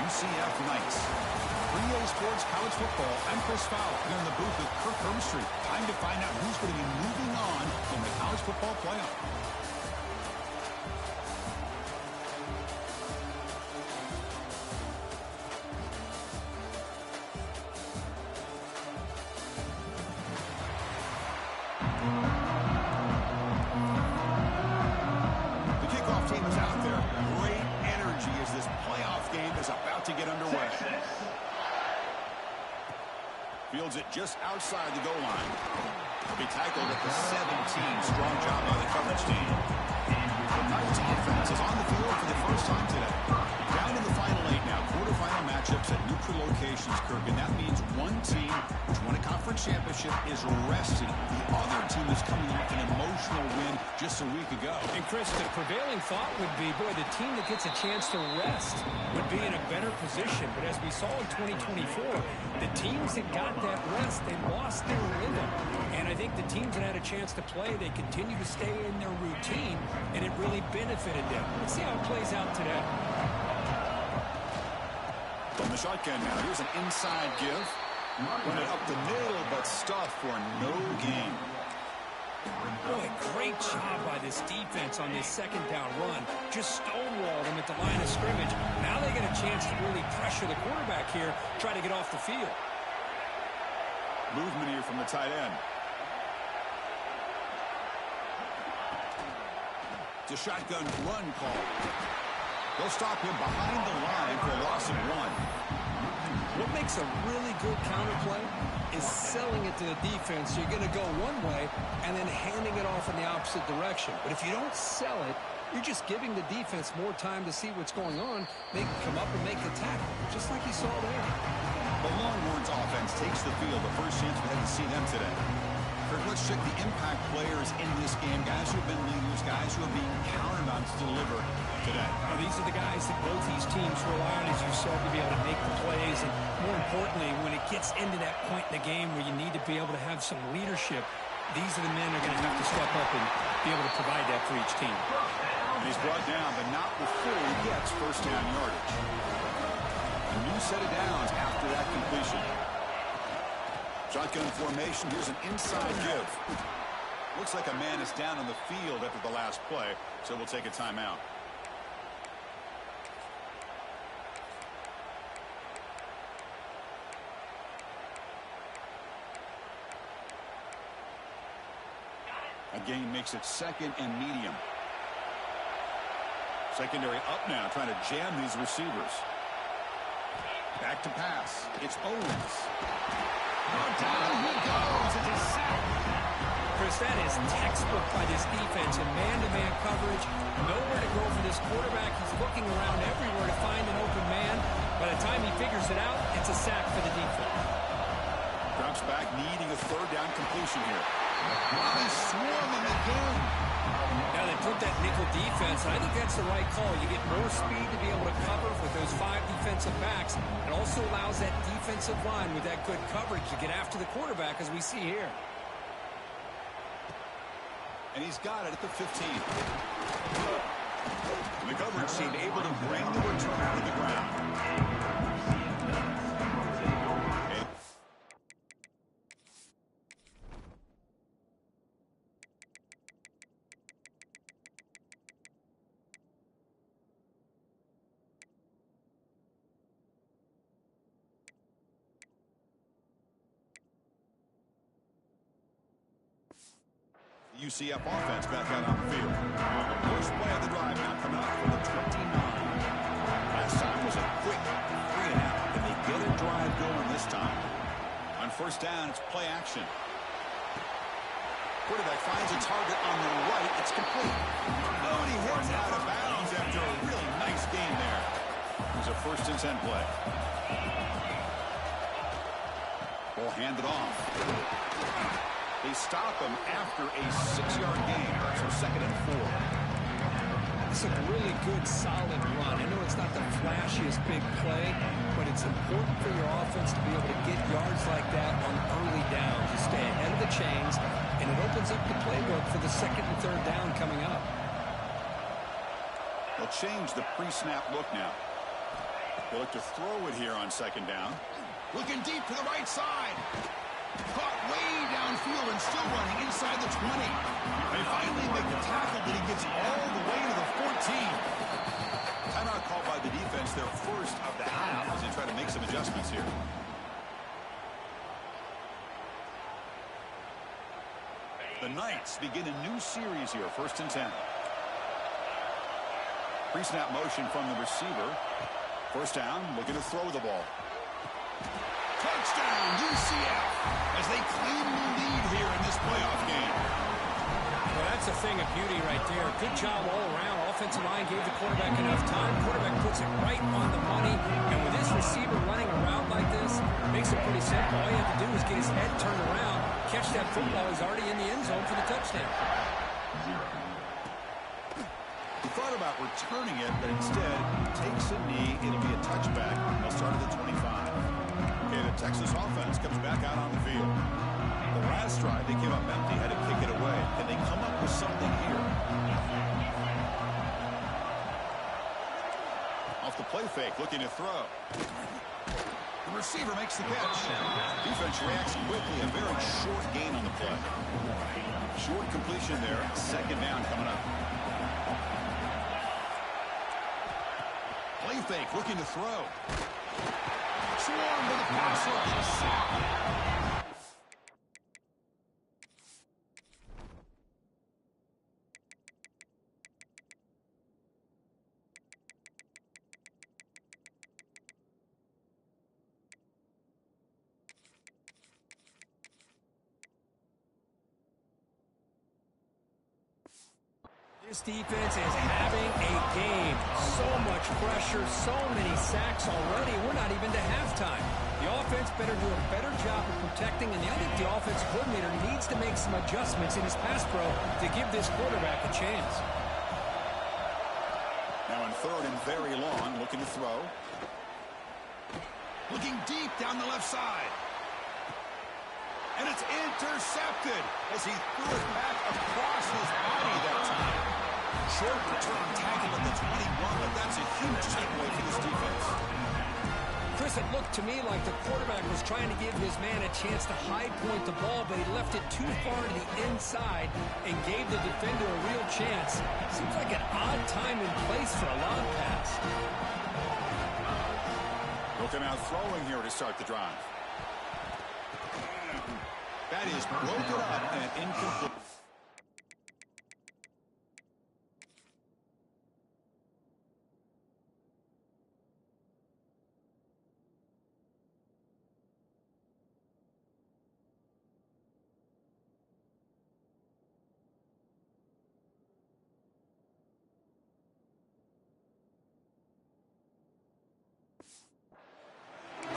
UCF Knights. 3A Sports College Football. I'm Chris Fowler here in the booth with Kirk Herbstreit. Time to find out who's going to be moving on in the college football playoff. Fields it just outside the goal line. Be tackled at the 17. Strong job by the coverage team. The Knights offense is on the field for the first time today. Down in the final 8 now. Quarterfinal matchups at neutral locations, Kirk. And that means one team which won a conference championship is rested. The other team is coming off an emotional win just a week ago. And Chris, the prevailing thought would be, boy, the team that gets a chance to rest would be in a better position. But as we saw in 2024, the teams that got that rest, they lost their rhythm. And I think the teams that had a chance to play, they continue to stay in their routine, and it really benefited them. Let's see how it plays out today. From the shotgun now, here's an inside give. Run it up the middle, but stuffed for no gain. Boy, great job by this defense on this second down run. Just stonewalled him at the line of scrimmage. Now they get a chance to really pressure the quarterback here, try to get off the field. Movement here from the tight end. It's a shotgun run call. They'll stop him behind the line for a loss of 1. What makes a really good counterplay is selling it to the defense. So you're going to go one way and then handing it off in the opposite direction. But if you don't sell it, you're just giving the defense more time to see what's going on. They can come up and make the tackle, just like you saw there. The Longhorns offense takes the field. The first chance we had to see them today. Let's check the impact players in this game. Guys who have been leaders, guys who are being counted on to deliver today. Well, these are the guys that both these teams rely on, as you said, to be able to make the plays. And more importantly, when it gets into that point in the game where you need to be able to have some leadership, these are the men that are going to have to step up and be able to provide that for each team. And he's brought down, but not before he gets first down yardage. A new set of downs after that completion. Shotgun formation. Here's an inside give. Looks like a man is down on the field after the last play, so we'll take a timeout. Again, makes it second and medium. Secondary up now, trying to jam these receivers. Back to pass. It's Owens. Down he goes. It's a sack. Chris, that is textbook by this defense in man-to-man coverage. Nowhere to go for this quarterback. He's looking around everywhere to find an open man. By the time he figures it out, it's a sack for the defense. Drops back, needing a third down completion here. Now he's swarming again. Now they put that nickel defense, and I think that's the right call. You get more speed to be able to cover with those 5 defensive backs. It also allows that defensive line with that good coverage to get after the quarterback, as we see here. And he's got it at the 15. The coverage team able to bring the return to the ground. UCF offense back out on the field. First play of the drive now coming up from the 29. Last time was a quick 3-and-out, and they get a drive going this time. On first down, it's play action. Quarterback finds a target on the right. It's complete. Oh, and he hits out of bounds after a really nice gain there. It was a 1st and 10 play. Ball handed off. They stop him after a 6-yard gain, so 2nd and 4. It's a really good, solid run. I know it's not the flashiest big play, but it's important for your offense to be able to get yards like that on early downs. You stay ahead of the chains, and it opens up the playbook for the 2nd and 3rd down coming up. They'll change the pre-snap look now. They look to throw it here on second down. Looking deep to the right side. Caught way downfield and still running inside the 20. They finally make the tackle, but he gets all the way to the 14. Timeout called by the defense, their first of the half, as they try to make some adjustments here. The Knights begin a new series here, 1st and 10. Pre-snap motion from the receiver. First down, looking to throw the ball. Touchdown, UCF, as they claim the lead here in this playoff game. Well, that's a thing of beauty right there. Good job all around. Offensive line gave the quarterback enough time. Quarterback puts it right on the money. And with this receiver running a route like this, it makes it pretty simple. All you have to do is get his head turned around, catch that football. He's already in the end zone for the touchdown. He thought about returning it, but instead takes a knee. It'll be a touchback. They'll start at the 25. Okay, the Texas offense comes back out on the field. The last drive, they came up empty, had to kick it away. Can they come up with something here? Off the play fake, looking to throw. The receiver makes the catch. Defense reacts quickly, a very short gain on the play. Short completion there, second down coming up. Play fake, looking to throw. Swarm with a pass rush, a sack. This defense is having a game. So much pressure, so many sacks already. We're not even to halftime. The offense better do a better job of protecting, and I think the offense coordinator needs to make some adjustments in his pass pro to give this quarterback a chance. Now on 3rd and very long, looking to throw. Looking deep down the left side. And it's intercepted as he threw it back across his body that time. Short return tackle at the 21, but that's a huge takeaway for this defense. Chris, it looked to me like the quarterback was trying to give his man a chance to high point the ball, but he left it too far to the inside and gave the defender a real chance. Seems like an odd time and place for a long pass. Looking out throwing here to start the drive. That is broken up and incomplete.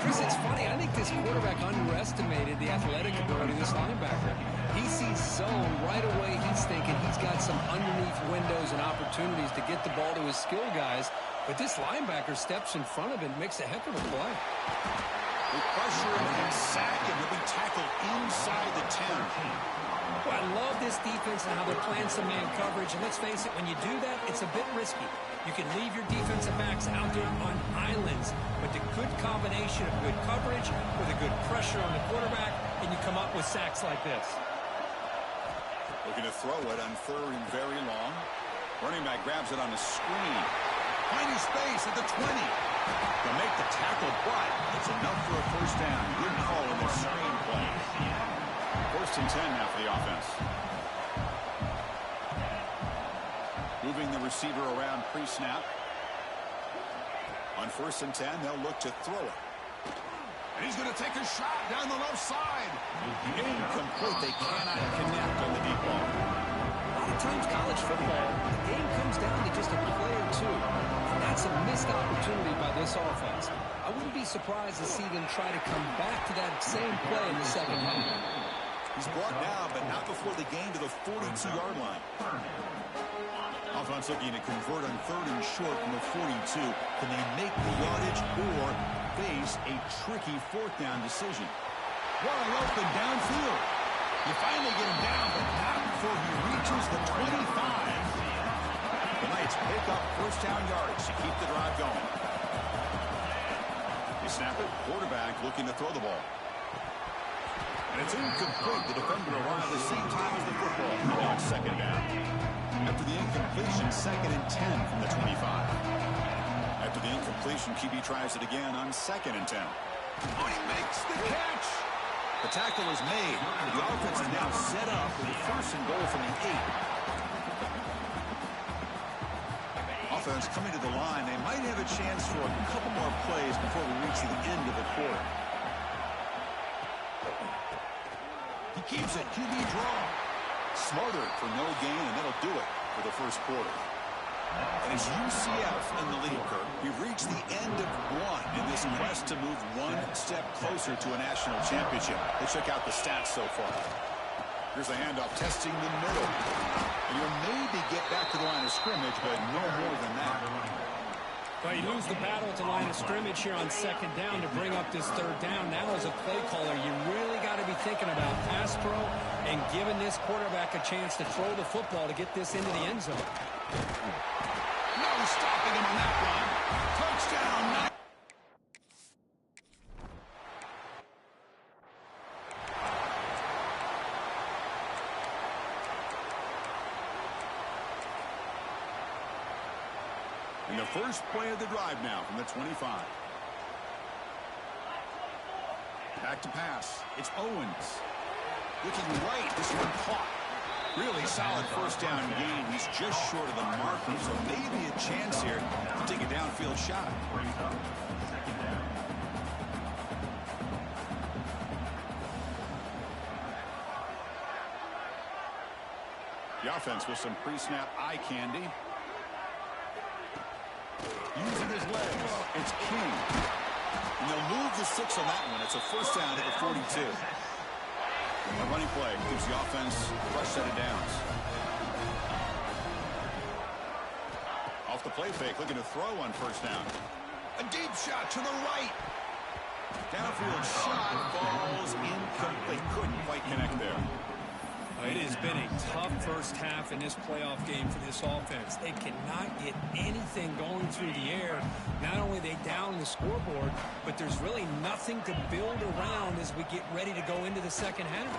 Chris, it's funny. I think this quarterback underestimated the athletic ability of this linebacker. He sees zone right away. He's thinking he's got some underneath windows and opportunities to get the ball to his skill guys. But this linebacker steps in front of him and makes a heck of a play. They pressure him and sack him. He'll be tackled inside the 10. Well, I love this defense and how they're playing some man coverage. And let's face it, when you do that, it's a bit risky. You can leave your defensive backs out there on islands, but the good combination of good coverage with a good pressure on the quarterback, and you come up with sacks like this. Looking to throw it on 3rd and very long. Running back grabs it on the screen. Finding space at the 20. They'll make the tackle, but it's enough for a first down. Good call in the screen play. 1st and 10 now for the offense. Moving the receiver around pre-snap. On 1st and 10, they'll look to throw it. And he's going to take a shot down the left side. Incomplete. They cannot connect on the deep ball. A lot of times college football, the game comes down to just a play or two. And that's a missed opportunity by this offense. I wouldn't be surprised to see them try to come back to that same play in the second half. He's brought down, but not before the gain to the 42-yard line. Offense looking to convert on 3rd and short from the 42. Can they make the yardage or face a tricky 4th down decision? Wide open downfield. You finally get him down, but not before he reaches the 25. The Knights pick up first down yardage to keep the drive going. snap it. Quarterback looking to throw the ball. And it's incomplete. The defender arrived at the same time as the football. And now it's second down. After the incompletion, 2nd and 10 from the 25. After the incompletion, QB tries it again on 2nd and 10. Oh, he makes the catch. The tackle is made. The offense is now set up with a 1st and goal from the 8. Offense coming to the line. They might have a chance for a couple more plays before we reach the end of the quarter. He keeps it. QB draw. Smarter for no gain, and that'll do it for the 1st quarter. And it's UCF in the lead, Kirk. We've reached the end of one in this quest to move one step closer to a national championship. Let's check out the stats so far. Here's the handoff, testing the middle. And you'll maybe get back to the line of scrimmage, but no more than that. Well, you lose the battle at the line of scrimmage here on 2nd down to bring up this 3rd down. Now, as a play caller, you really got to be thinking about pass pro and giving this quarterback a chance to throw the football to get this into the end zone. No stopping him on that one. Touchdown. And the first play of the drive now from the 25. Back to pass. It's Owens. Looking right. This one caught. Really solid 1st down gain. He's just short of the marker, so maybe a chance here to take a downfield shot. The offense with some pre-snap eye candy. Using his legs. It's King. And they'll move the 6 on that one. It's a 1st down at the 42. A running play gives the offense a fresh set of downs. Off the play fake, looking to throw on 1st down. A deep shot to the right. Downfield shot falls incomplete. Couldn't quite connect there. It has been a tough 1st half in this playoff game for this offense. They cannot get anything going through the air. Not only are they down the scoreboard, but there's really nothing to build around as we get ready to go into the 2nd half.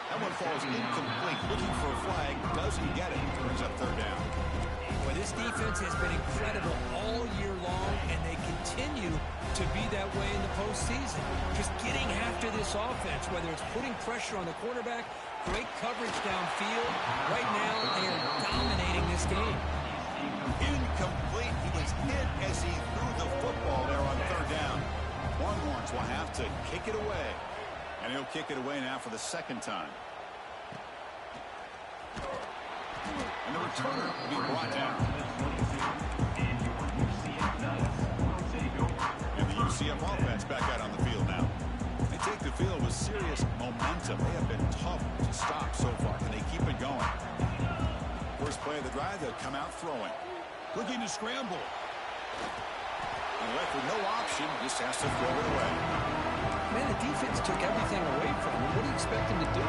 That one falls incomplete. Looking for a flag. Doesn't get it. Brings up 3rd down. Well, this defense has been incredible all year long, and they continue to be that way in the postseason. Just getting after this offense, whether it's putting pressure on the quarterback, great coverage downfield. Right now, they are dominating this game. Incomplete. He was hit as he threw the football there on 3rd down. Longhorns will have to kick it away. And he'll kick it away now for the 2nd time. And the returner will be brought down. And the UCF offense back out on the field now. They take the field with serious momentum. They have been tough to stop so far. Can they keep it going? First play of the drive, they'll come out throwing. Looking to scramble. And left with no option, just has to throw it away. Man, the defense took everything away from him. What do you expect him to do?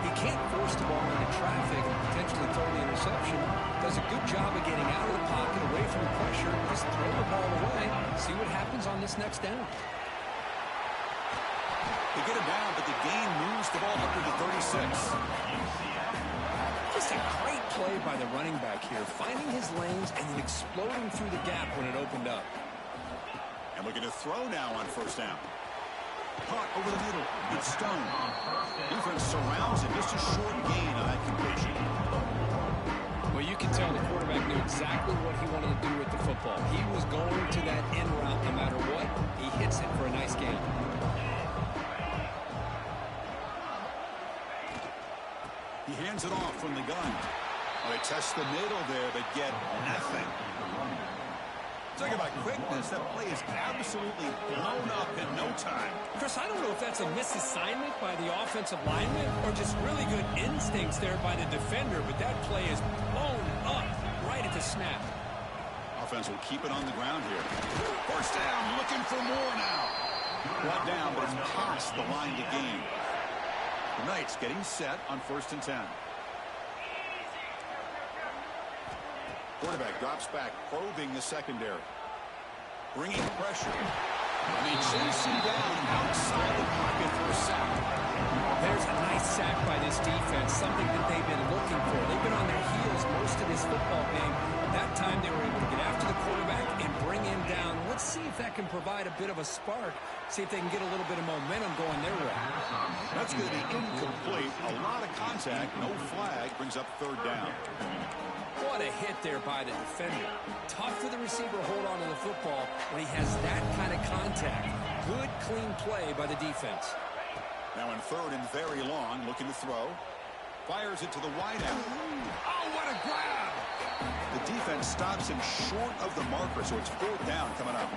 He can't force the ball into traffic and potentially throw the interception. Does a good job of getting out of the pocket, away from the pressure. Just throw the ball away. See what happens on this next down. They get him down, but the gain moves the ball up to the 36. Just a great play by the running back here, finding his lanes and then exploding through the gap when it opened up. And looking to throw now on 1st down. Caught over the middle. It's Stone. Defense surrounds it. Just a short gain on that completion. Well, you can tell the quarterback knew exactly what he wanted to do with the football. He was going to that in route no matter what. He hits it for a nice gain. He hands it off from the gun. Oh, they test the middle there, but get nothing. Talk about quickness. That play is absolutely blown up in no time. Chris, I don't know if that's a misassignment by the offensive lineman or just really good instincts there by the defender, but that play is blown up right at the snap. Offense will keep it on the ground here. 1st down, looking for more now. Brought down, but it's past the line to gain. The Knights getting set on 1st and 10. Quarterback drops back, probing the secondary. Bringing pressure. And they chase him down outside the pocket for a sack. There's a nice sack by this defense, something that they've been looking for. They've been on their heels most of this football game. That time they were able to get after the quarterback and bring him down. Let's see if that can provide a bit of a spark. See if they can get a little bit of momentum going their way. That's going to be incomplete. A lot of contact. No flag. Brings up third down. What a hit there by the defender. Tough for the receiver to hold on to the football when he has that kind of contact. Good, clean play by the defense. Now in third and very long, looking to throw. Fires it to the wideout. Oh, what a grab! The defense stops him short of the marker, so it's fourth down coming up.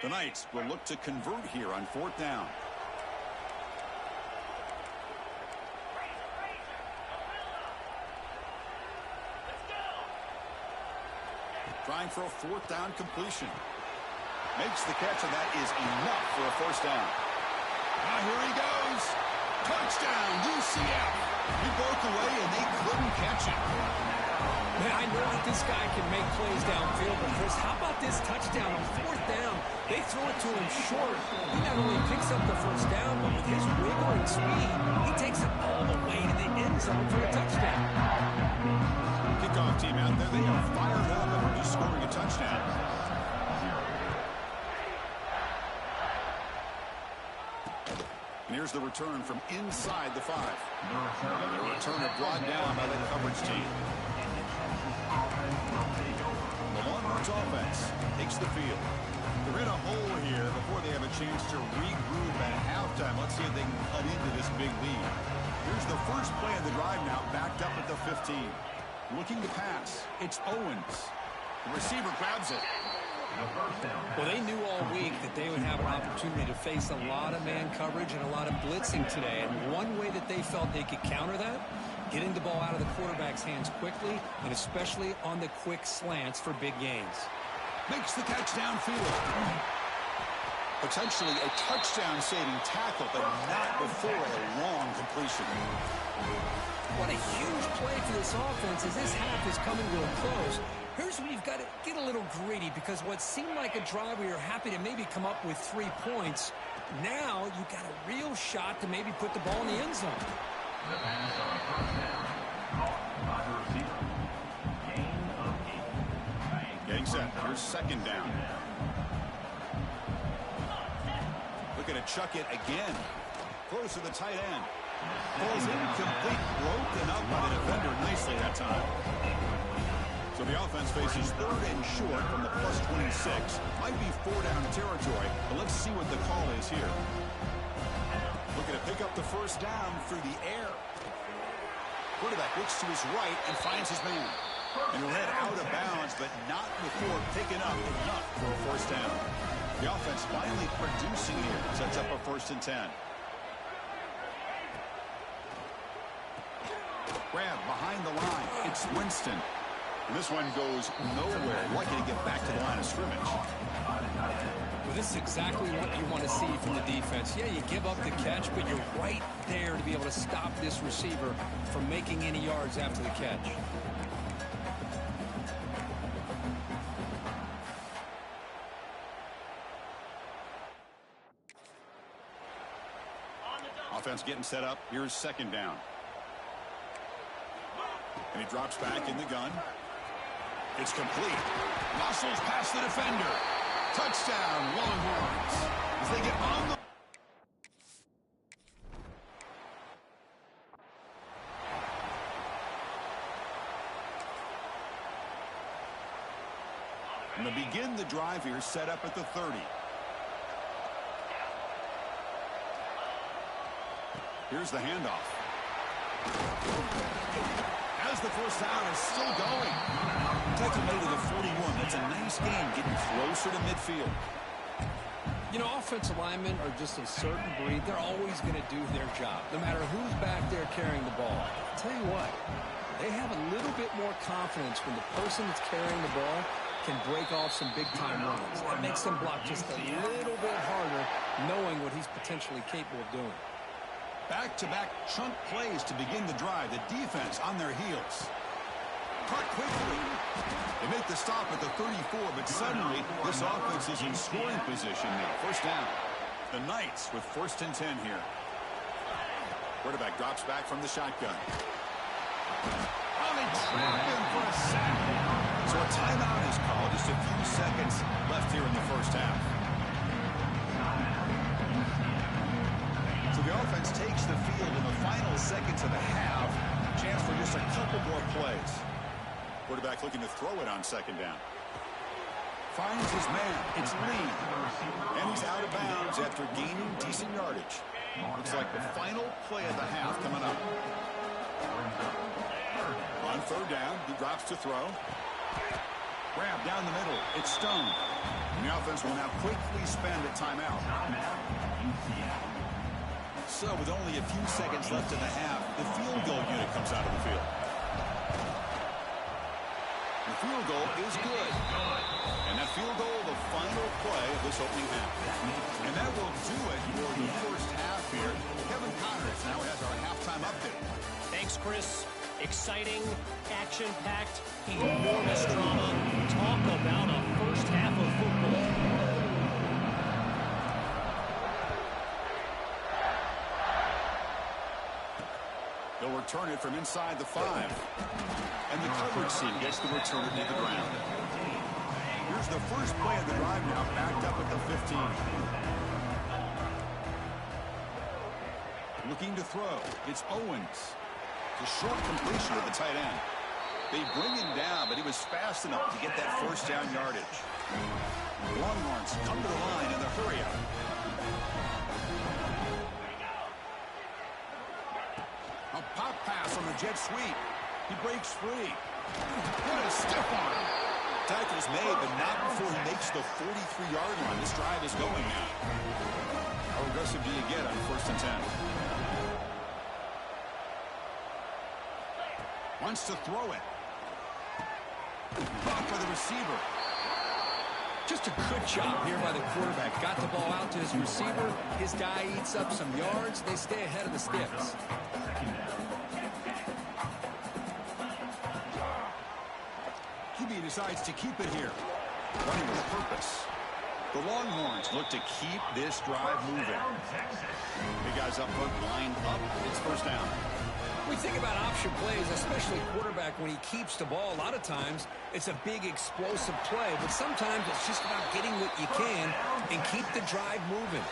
The Knights will look to convert here on fourth down. Trying for a fourth down completion. Makes the catch, and that is enough for a first down. Now here he goes. Touchdown, UCF. He broke away, and they couldn't catch it. Man, I know that this guy can make plays downfield, but Chris, how about this touchdown on fourth down? They throw it to him short. He not only picks up the first down, but with his wiggle and speed, he takes it all the way to the end zone for a touchdown. Kickoff team out there, they are fired up and we're just scoring a touchdown. And here's the return from inside the 5. The returner brought down by the coverage team. The Longhorns offense takes the field. They're in a hole here before they have a chance to regroup at halftime. Let's see if they can cut into this big lead. Here's the first play of the drive now, backed up at the 15. Looking to pass. It's Owens. The receiver grabs it. Well, they knew all week that they would have an opportunity to face a lot of man coverage and a lot of blitzing today. And one way that they felt they could counter that, getting the ball out of the quarterback's hands quickly, and especially on the quick slants for big gains. Makes the catch downfield. Potentially a touchdown-saving tackle, but not before a long completion. What a huge play for this offense as this half is coming to a close. Here's where you've got to get a little greedy, because what seemed like a drive where you're happy to maybe come up with 3 points, now you've got a real shot to maybe put the ball in the end zone. Getting set. Here's second down. Looking to chuck it again. Close to the tight end. Falls incomplete. Broken up by the defender nicely that time. So the offense faces third and short from the plus 26. Might be 4-down territory, but let's see what the call is here. Looking to pick up the first down through the air. Quarterback looks to his right and finds his man. And he'll head out of bounds, but not before picking up enough for a first down. The offense finally producing here. Sets up a 1st and 10. Grab behind the line. It's Winston. And this one goes nowhere. Lucky to get back to the line of scrimmage. Well, this is exactly what you want to see from the defense. Yeah, you give up the catch, but you're right there to be able to stop this receiver from making any yards after the catch. Offense getting set up. Here's second down. And he drops back in the gun. It's complete. Muscles past the defender. Touchdown, Longhorns. As they get on the... And to begin the drive here, set up at the 30. Here's the handoff. As the first down is still going. Take him to the 41. That's a nice game, getting closer to midfield. You know, offensive linemen are just a certain breed. They're always going to do their job, no matter who's back there carrying the ball. I'll tell you what, they have a little bit more confidence when the person that's carrying the ball can break off some big-time runs. That makes them block just a little bit harder, knowing what he's potentially capable of doing. Back-to-back chunk plays to begin the drive. The defense on their heels. Cut quickly. They make the stop at the 34, but suddenly this offense is in scoring position now. First down. The Knights with 1st and 10 here. Quarterback drops back from the shotgun. Oh, they trap him for a sack. So a timeout is called. Just a few seconds left here in the first half. So the offense takes the field in the final seconds of the half. Chance for just a couple more plays. Quarterback looking to throw it on 2nd down. Finds his man. It's Lee. And he's out of bounds after gaining decent yardage. Looks like the final play of the half coming up. On 3rd down, he drops to throw. Grab down the middle. It's Stone. And the offense will now quickly spend a timeout. So with only a few seconds left in the half, the field goal unit comes out of the field. The field goal is good. And that field goal, the final play of this opening half. And that will do it for the first half here. Kevin Connors now has our halftime update. Thanks, Chris. Exciting, action-packed, enormous drama. Talk about a first half of football. They'll return it from inside the 5. And the coverage team gets the return to the ground. Here's the first play of the drive now, backed up at the 15. Looking to throw. It's Owens. It's a short completion to the tight end. They bring him down, but he was fast enough to get that first down yardage. Longhorns come to the line in the hurry-up. A pop pass on the jet sweep. He breaks free. What a stiff arm. Tackle's made, but not before he makes the 43-yard line. This drive is going now. How aggressive do you get on 1st and 10? Wants to throw it. Blocked by the receiver. Just a good job here by the quarterback. Got the ball out to his receiver. His guy eats up some yards. They stay ahead of the sticks. QB decides to keep it here. Running with purpose. The Longhorns look to keep this drive moving. Big guys up front, lined up. It's first down. We think about option plays, especially quarterback, when he keeps the ball. A lot of times, it's a big explosive play, but sometimes it's just about getting what you can and keep the drive moving.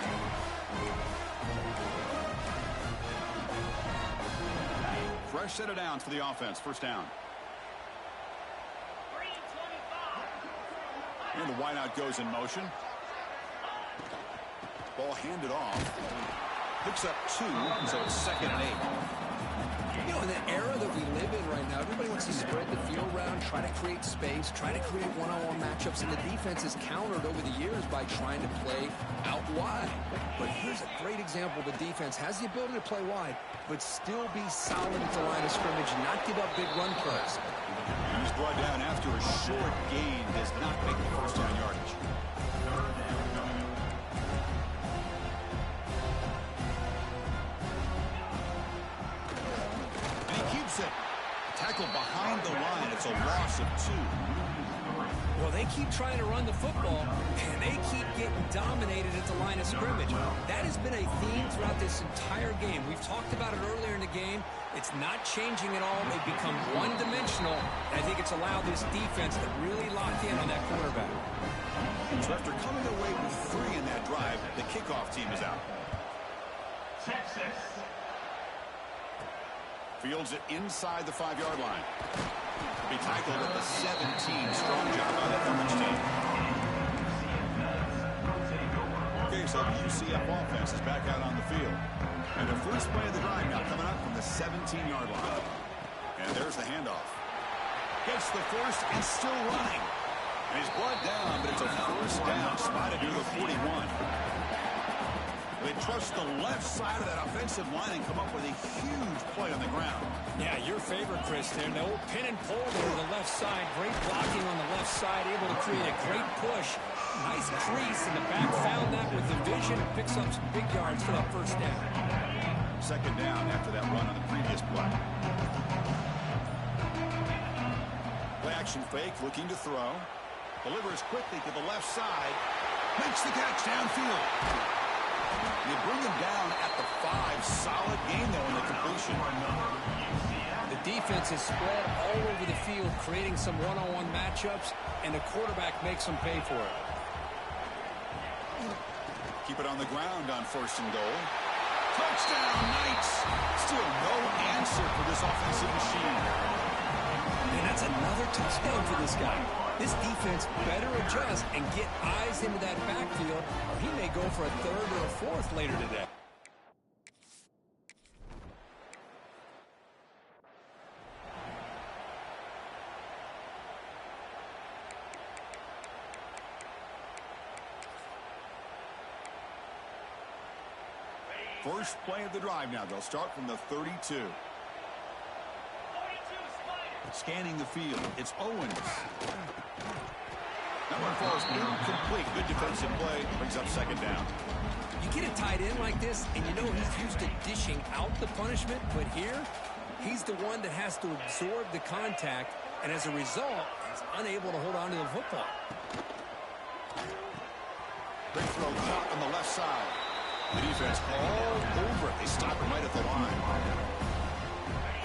Fresh set of downs for the offense. First down. And the wideout goes in motion. Ball handed off. Picks up 2, so it's 2nd and 8. You know, in the era that we live in right now, everybody wants to spread the field around, try to create space, try to create one-on-one matchups, and the defense has countered over the years by trying to play out wide. But here's a great example. The defense has the ability to play wide, but still be solid at the line of scrimmage, not give up big run plays. He's brought down after a short gain, does not make the first down yardage. And he keeps it. Tackle behind the line. It's a loss of 2. Well, they keep trying to run the football, and they keep getting dominated at the line of scrimmage. That has been a theme throughout this entire game. We've talked about it earlier in the game. It's not changing at all. They've become one-dimensional, and I think it's allowed this defense to really lock in on that quarterback. So after coming away with 3 in that drive, the kickoff team is out. Fields it inside the 5-yard line. Be tackled at the 17. Strong job by that coverage team. Okay, so the UCF offense is back out on the field. And the first play of the drive now coming up from the 17-yard line. And there's the handoff. Gets the first and still running. And he's brought down, but it's a first down spotted near the 41. They trust the left side of that offensive line and come up with a huge play on the ground. Yeah, your favorite, Chris, there. The old pin and pull there to the left side. Great blocking on the left side, able to create a great push. Nice crease in the back. Found that with the vision and picks up some big yards for that first down. Second down after that run on the previous play. Play action fake, looking to throw. Delivers quickly to the left side. Makes the catch downfield. You bring him down at the 5. Solid game, though, in the completion. The defense is spread all over the field, creating some one-on-one matchups, and the quarterback makes them pay for it. Keep it on the ground on first and goal. Touchdown, Knights. Still no answer for this offensive machine. And that's another touchdown for this guy. This defense better adjust and get eyes into that backfield, or he may go for a third or a fourth later today. First play of the drive now. They'll start from the 32. Scanning the field. It's Owens. That one falls incomplete. Good defensive play. Brings up second down. You get a tight end like this, and you know he's used to dishing out the punishment, but here, he's the one that has to absorb the contact, and as a result, he's unable to hold on to the football. Big throw caught on the left side. The defense all over it. They stop him right at the line.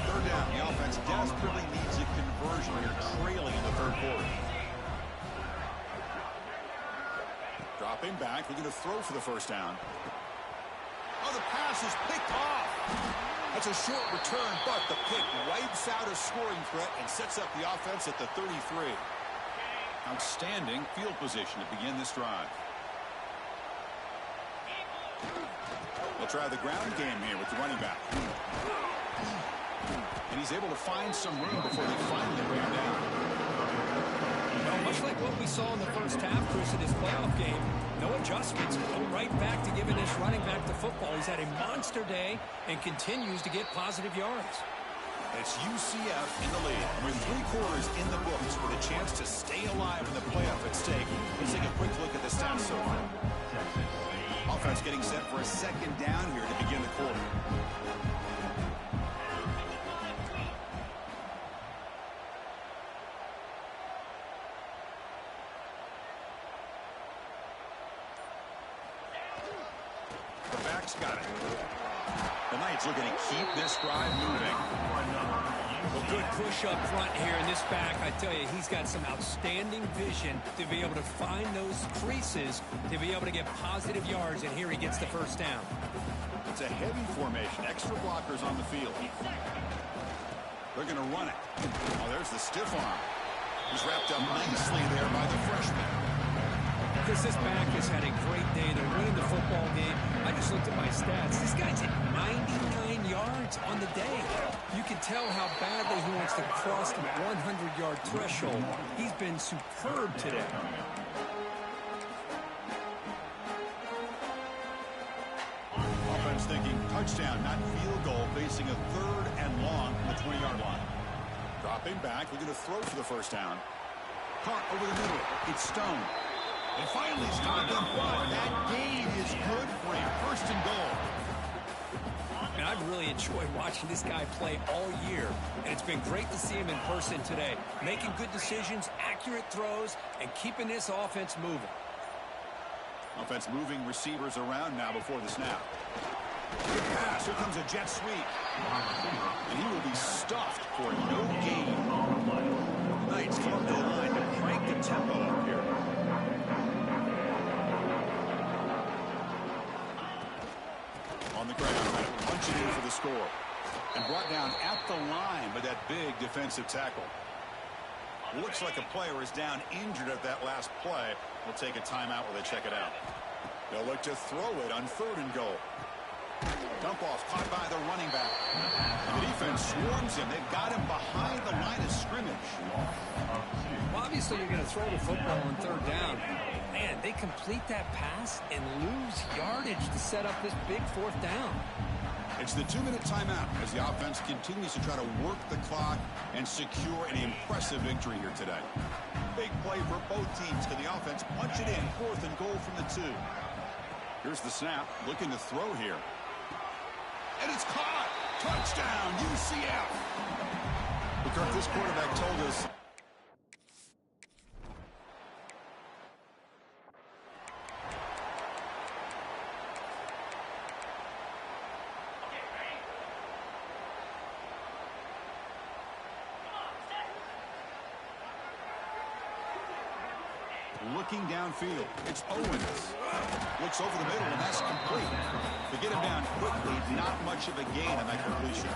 Third down. The offense desperately needs a conversion here, trailing in the third quarter. Dropping back, looking to throw for the first down. Oh, the pass is picked off. That's a short return, but the pick wipes out a scoring threat and sets up the offense at the 33. Outstanding field position to begin this drive. They'll try the ground game here with the running back. And he's able to find some room before they finally bring him down. Well, much like what we saw in the first half, Chris, in his playoff game, no adjustments. Go right back to giving this running back the football. He's had a monster day and continues to get positive yards. It's UCF in the lead. With 3 quarters in the books with a chance to stay alive in the playoff at stake. Let's take a quick look at the stats so far. Offense getting set for a second down here to begin the quarter. The back's got it. The Knights looking to keep this drive moving. Well, good push up front here in this back. I tell you, he's got some outstanding vision to be able to find those creases, to be able to get positive yards, and here he gets the first down. It's a heavy formation. Extra blockers on the field. They're going to run it. Oh, there's the stiff arm. He's wrapped up nicely there by the freshman. Because this back has had a great day. They're winning the football game. I just looked at my stats. This guy's at 99 yards on the day. You can tell how badly he wants to cross the 100-yard threshold. He's been superb today. Offense thinking touchdown, not field goal, facing a third and long from the 20-yard line. Dropping back, looking to throw for the first down. Caught over the middle. It's Stone. And finally stopped in front. That gain is good for him. First and goal. And I've really enjoyed watching this guy play all year. And it's been great to see him in person today. Making good decisions, accurate throws, and keeping this offense moving. Offense moving receivers around now before the snap. Good pass. Here comes a jet sweep. And he will be stuffed for no gain. The Knights come up to the line to crank the tempo up here. On the ground, punching in for the score. And brought down at the line by that big defensive tackle. Looks like a player is down injured at that last play. We'll take a timeout while they check it out. They'll look to throw it on 3rd and goal. Dump off caught by the running back. The defense swarms him. They've got him behind the line of scrimmage. Well, obviously, you're going to throw the football on 3rd down. Man, they complete that pass and lose yardage to set up this big 4th down. It's the 2-minute timeout as the offense continues to try to work the clock and secure an impressive victory here today. Big play for both teams. Can the offense punch it in? 4th and goal from the 2. Here's the snap. Looking to throw here. And it's caught. Touchdown, UCF. Because this quarterback told us. Looking downfield, it's Owens. Looks over the middle, and that's complete. To get him down quickly, not much of a gain on that completion.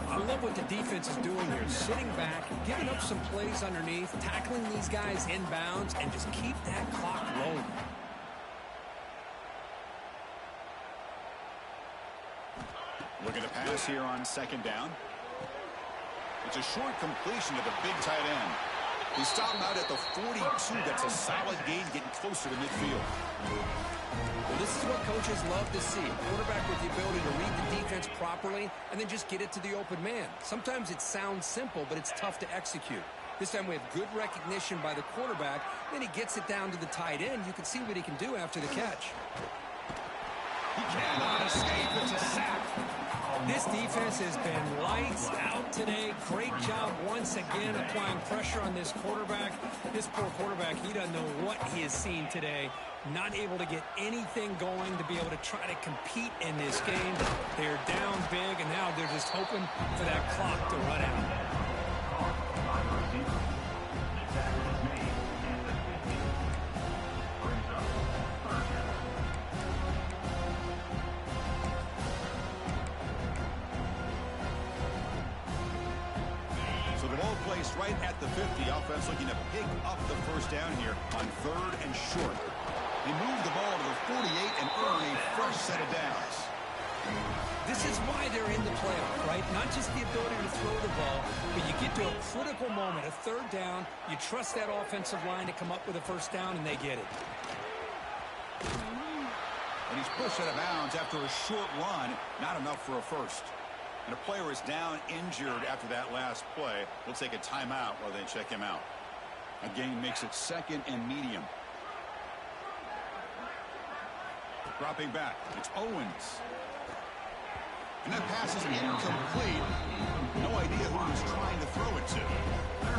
I love what the defense is doing here. Sitting back, giving up some plays underneath, tackling these guys inbounds, and just keep that clock rolling. Looking to pass here on 2nd down. It's a short completion to the big tight end. He stopped him out at the 42. That's a solid gain, getting closer to midfield. Well, this is what coaches love to see. A quarterback with the ability to read the defense properly and then just get it to the open man. Sometimes it sounds simple, but it's tough to execute. This time we have good recognition by the quarterback. Then he gets it down to the tight end. You can see what he can do after the catch. He cannot escape. It's a sack. This defense has been lights out today. Great job once again applying pressure on this quarterback. This poor quarterback, he doesn't know what he has seen today. Not able to get anything going to be able to try to compete in this game. They're down big, and now they're just hoping for that clock to run out. Placed right at the 50. Offense looking to pick up the 1st down here on 3rd and short. They move the ball to the 48 and earn a fresh set of downs. This is why they're in the playoff, right? Not just the ability to throw the ball, but you get to a critical moment, a 3rd down. You trust that offensive line to come up with a 1st down, and they get it. And he's pushed out of bounds after a short run. Not enough for a 1st. And a player is down injured after that last play. We'll take a timeout while they check him out. A gain makes it 2nd and medium. Dropping back, it's Owens. And that pass is incomplete. No idea who he was trying to throw it to.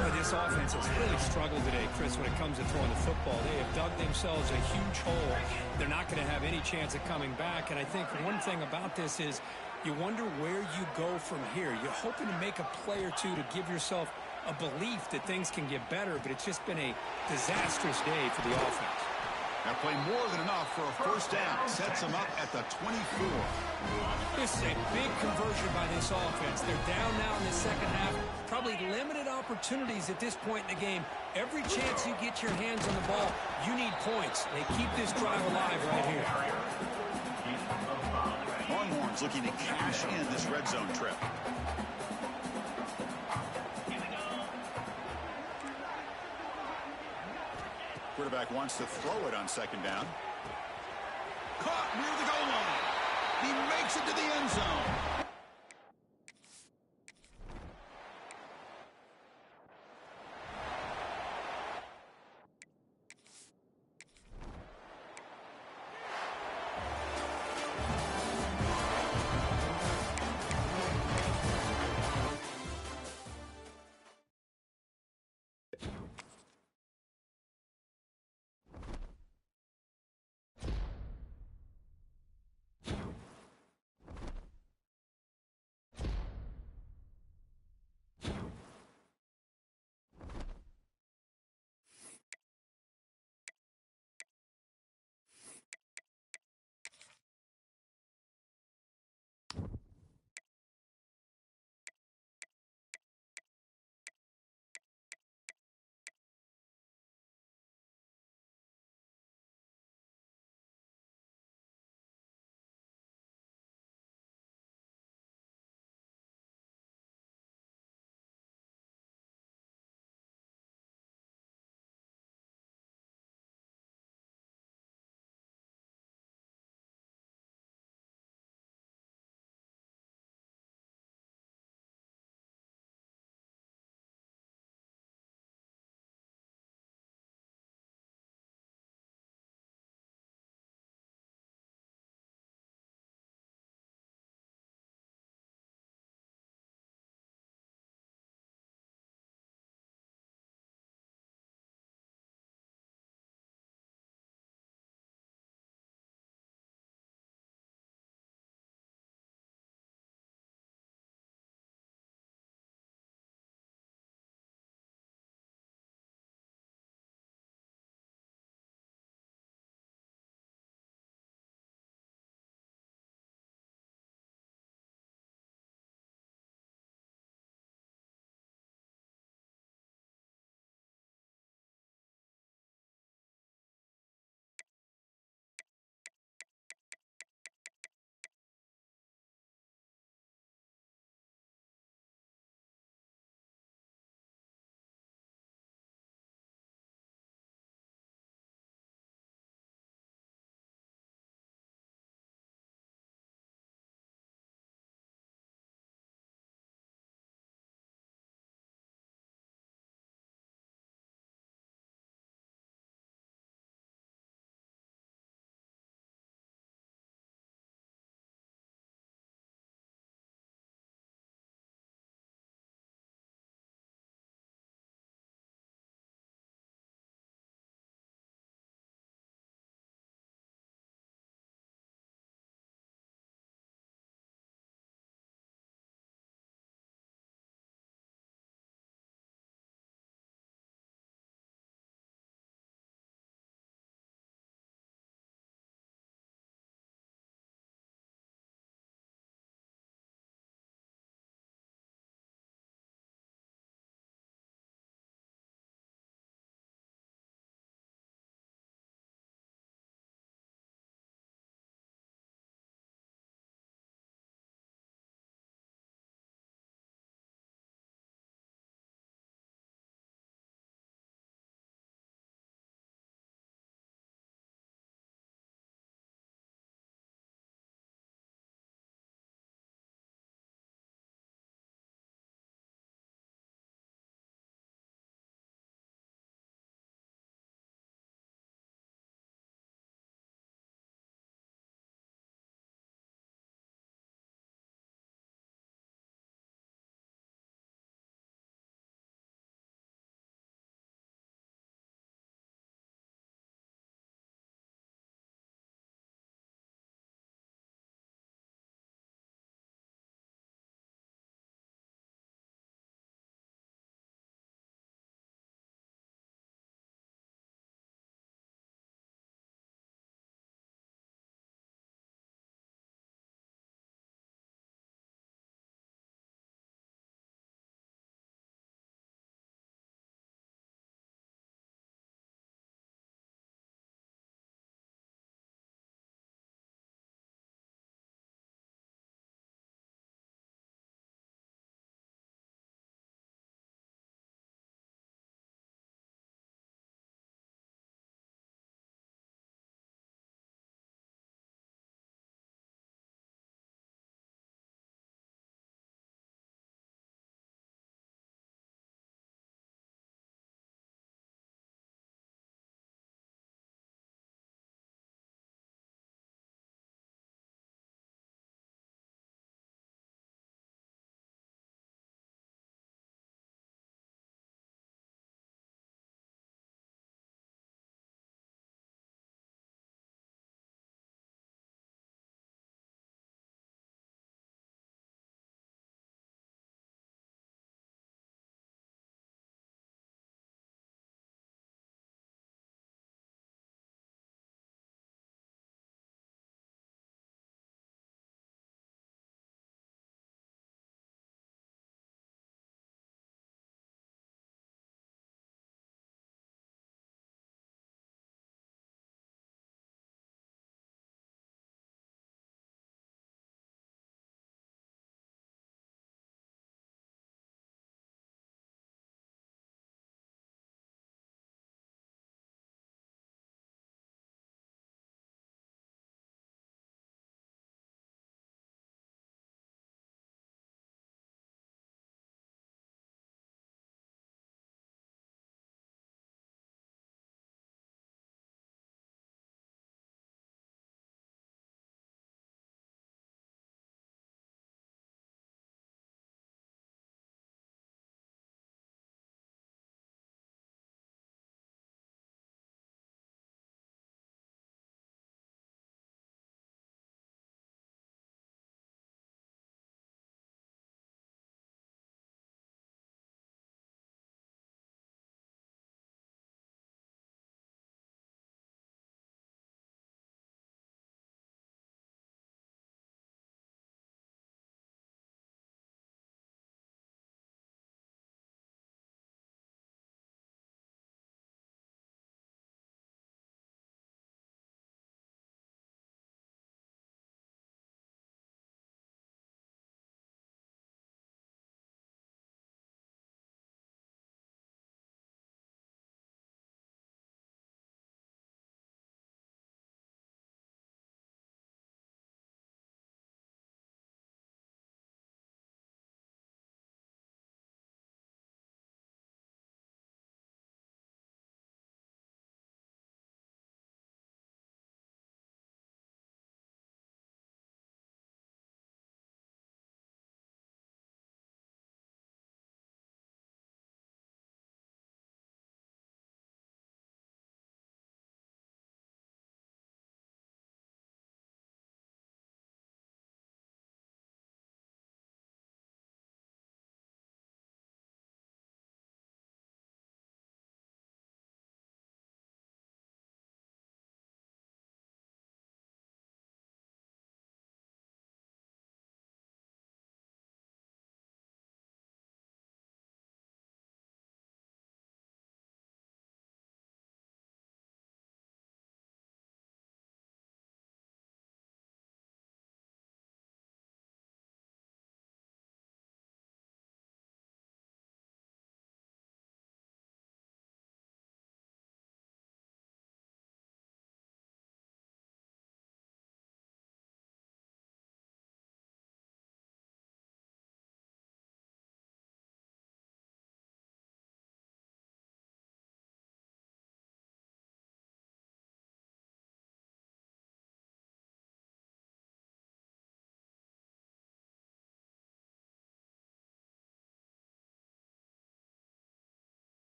Boy, this offense has really struggled today, Chris, when it comes to throwing the football. They have dug themselves a huge hole. They're not going to have any chance of coming back. And I think one thing about this is you wonder where you go from here. You're hoping to make a play or two to give yourself a belief that things can get better, but it's just been a disastrous day for the offense. That play more than enough for a 1st down. Sets them up at the 24. This is a big conversion by this offense. They're down now in the 2nd half. Probably limited opportunities at this point in the game. Every chance you get your hands on the ball, you need points. They keep this drive alive right here. Longhorns looking to cash in this red zone trip. Quarterback wants to throw it on 2nd down. Caught near the goal line. He makes it to the end zone.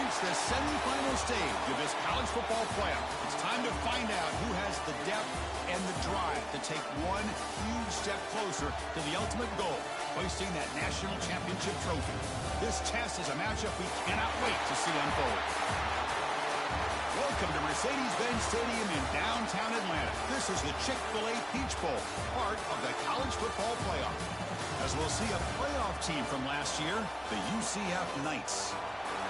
reached the semifinal stage of this college football playoff. It's time to find out who has the depth and the drive to take one huge step closer to the ultimate goal, hoisting that national championship trophy. This test is a matchup we cannot wait to see unfold. Welcome to Mercedes-Benz Stadium in downtown Atlanta. This is the Chick-fil-A Peach Bowl, part of the college football playoff. As we'll see a playoff team from last year, the UCF Knights,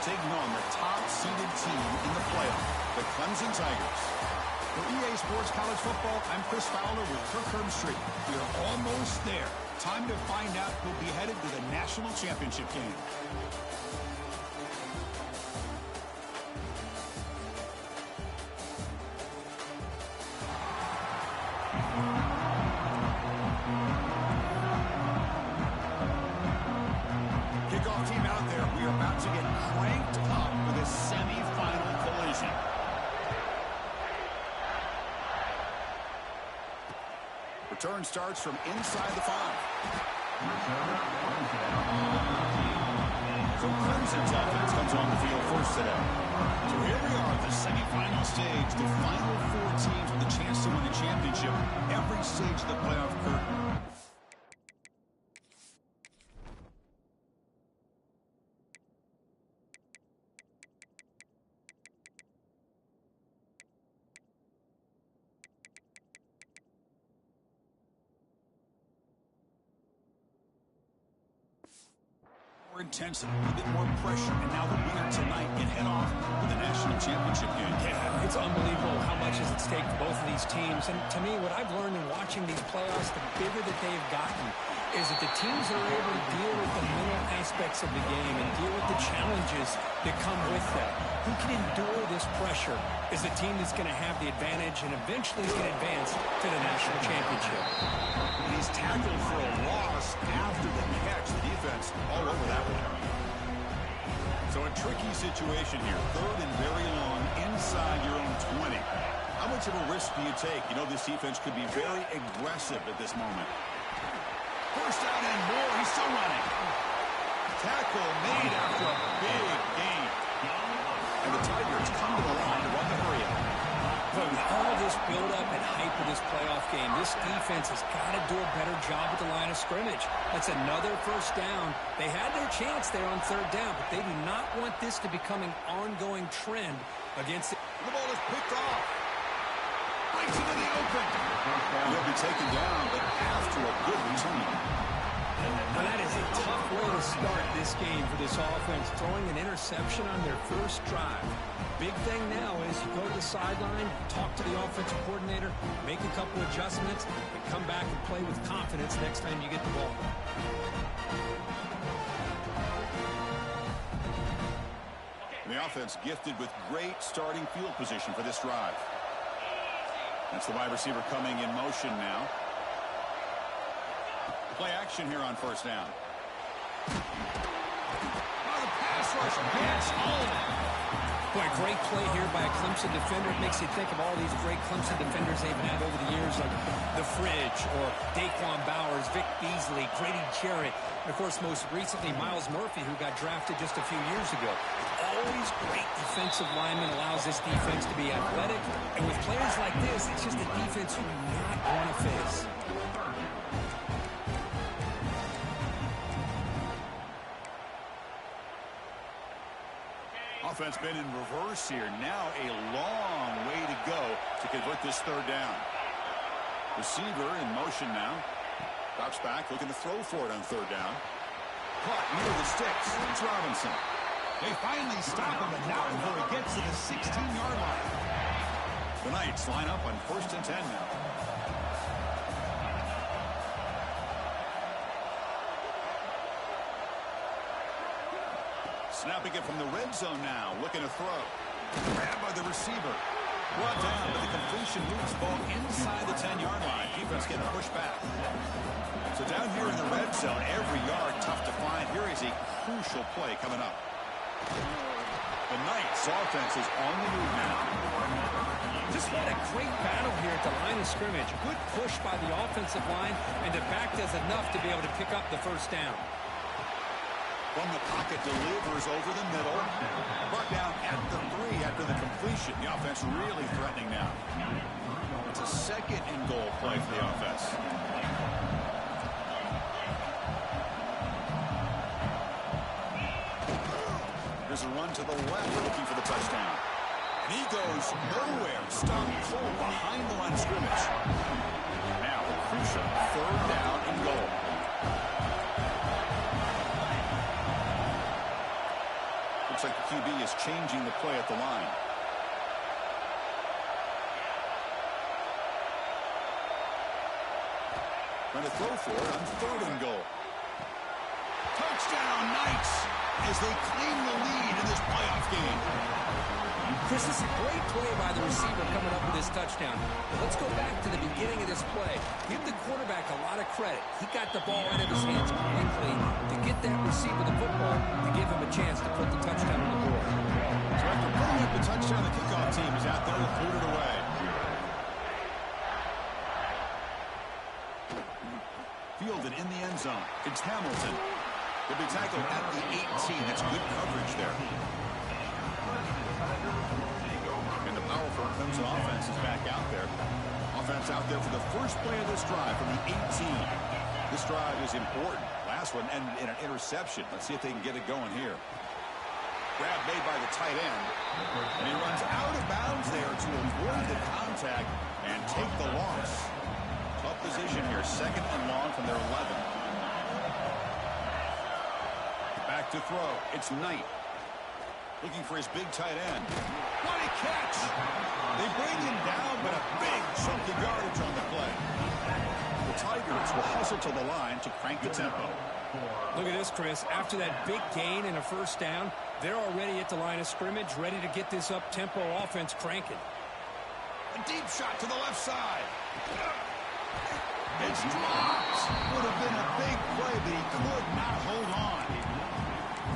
taking on the top-seeded team in the playoff, the Clemson Tigers. For EA Sports College Football, I'm Chris Fowler with Kirk Herbstreit. We're almost there. Time to find out who'll be headed to the national championship game. Kickoff team out there. We are about to get cranked up for this semifinal collision. Return starts from inside the 5. So Clemson's offense comes on the field first today. So here we are at the semifinal stage, the final 4 teams with a chance to win the championship. Every stage of the playoff curtain. Intensity, a bit more pressure, and now the winner tonight can head off with the national championship game. Yeah, it's unbelievable how much is at stake for both of these teams. And to me, what I've learned in watching these playoffs, the bigger that they've gotten, is that the teams that are able to deal with the mental aspects of the game and deal with the challenges that come with that, who can endure this pressure, is the team that's going to have the advantage and eventually can advance to the national championship. And he's tackled for a loss after the catch. The defense all over that one. So a tricky situation here. 3rd and very long inside your own 20. How much of a risk do you take? You know this defense could be very aggressive at this moment. First down and more. He's still running. Tackle made after a big gain. And the Tigers come to the line to run the hurry up. But with all this build-up and hype of this playoff game, this defense has got to do a better job at the line of scrimmage. That's another first down. They had their chance there on 3rd down, but they do not want this to become an ongoing trend against it. The ball is picked off. Right into the open. He'll be taken down, but after a good return. Now that is a tough way to start this game for this offense, throwing an interception on their first drive. Big thing now is you go to the sideline, talk to the offensive coordinator, make a couple adjustments, and come back and play with confidence next time you get the ball. The offense gifted with great starting field position for this drive. That's the wide receiver coming in motion now. Play action here on first down. Oh, the pass rush against Holland. Boy, great play here by a Clemson defender. It makes you think of all these great Clemson defenders they've had over the years, like The Fridge or Daquan Bowers, Vic Beasley, Grady Jarrett, and, of course, most recently, Miles Murphy, who got drafted just a few years ago. Always great defensive lineman, allows this defense to be athletic. And with players like this, it's just a defense you do not want to face. Offense been in reverse here. Now a long way to go to convert this 3rd down. Receiver in motion now. Drops back, looking to throw for it on 3rd down. Caught near the sticks. It's Robinson. They finally stop him, but not before he gets to the 16-yard line. The Knights line up on 1st and 10 now. Snapping it from the red zone now, looking to throw. Grabbed by the receiver. Brought down, but the completion moves the ball inside the 10-yard line. Defense getting pushed back. So down here in the red zone, every yard tough to find. Here is a crucial play coming up. The Knights offense is on the move now. Just had a great battle here at the line of scrimmage. Good push by the offensive line, and the back does enough to be able to pick up the first down. From the pocket, delivers over the middle. Brought down at the 3 after the completion. The offense really threatening now. It's a second and goal play for the offense. There's a run to the left looking for the touchdown. And he goes nowhere. Stopped cold behind the line of scrimmage. Now a crucial 3rd down and goal. Looks like the QB is changing the play at the line. Trying to throw for it on 3rd and goal. Touchdown, Knights, as they claim the lead in this playoff game. Chris, this is a great play by the receiver coming up with this touchdown. But let's go back to the beginning of this play. Give the quarterback a lot of credit. He got the ball out of his hands quickly to get that receiver the football to give him a chance to put the touchdown on the board. So after putting up the touchdown, the kickoff team is out there to put it away. Fielded in the end zone. It's Hamilton. He'll be tackled at the 18. That's good coverage there. And the powerful Clemson offense is back out there. Offense out there for the first play of this drive from the 18. This drive is important. Last one ended in an interception. Let's see if they can get it going here. Grab made by the tight end. And he runs out of bounds there to avoid the contact and take the loss. Tough position here. 2nd and long from their 11. Back to throw. It's Knight. Looking for his big tight end. What a catch! They bring him down, but a big chunky yardage on the play. The Tigers will hustle to the line to crank the tempo. Look at this, Chris. After that big gain and a 1st down, they're already at the line of scrimmage, ready to get this up-tempo offense cranking. A deep shot to the left side. It's dropped. Would have been a big play, but he could not hold on.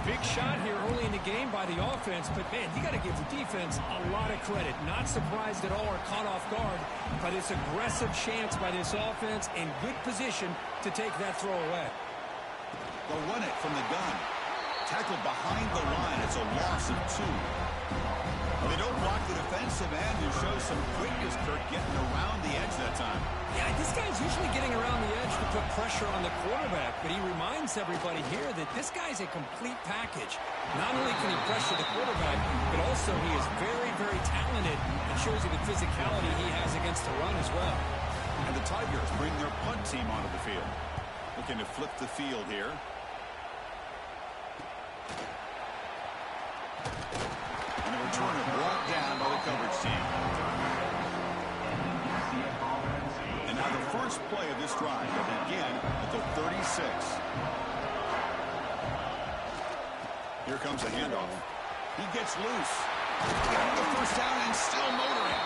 Big shot here early in the game by the offense, but, man, you got to give the defense a lot of credit. Not surprised at all or caught off guard by this aggressive chance by this offense in good position to take that throw away. They'll run it from the gun. Tackled behind the line. It's a loss of 2. They don't block the defensive end, who shows some quickness, Kirk, getting around the edge that time. Yeah, this guy's usually getting around the edge to put pressure on the quarterback, but he reminds everybody here that this guy's a complete package. Not only can he pressure the quarterback, but also he is very, very talented and shows you the physicality he has against the run as well. And the Tigers bring their punt team onto the field. Looking to flip the field here. And the returner brought down by the coverage team. And now the first play of this drive will begin at the 36. Here comes a handoff. He gets loose. The 1st down and still motoring.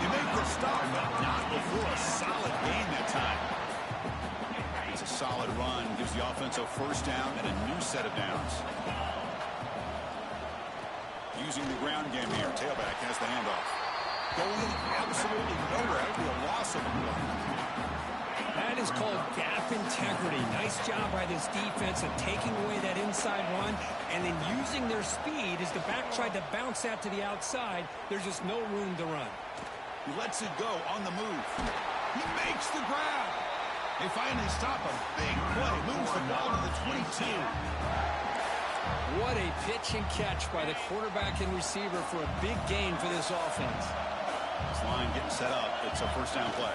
You make the stop, but not before a solid gain that time. It's a solid run. Gives the offense a 1st down and a new set of downs. Using the ground game here. Tailback has the handoff. Going absolutely nowhere. That would be a loss of a play. That is called gap integrity. Nice job by this defense of taking away that inside run and then using their speed as the back tried to bounce that to the outside. There's just no room to run. He lets it go on the move. He makes the grab. They finally stop a big play. Moves the ball to the 22. What a pitch and catch by the quarterback and receiver for a big gain for this offense. This line getting set up. It's a 1st down play.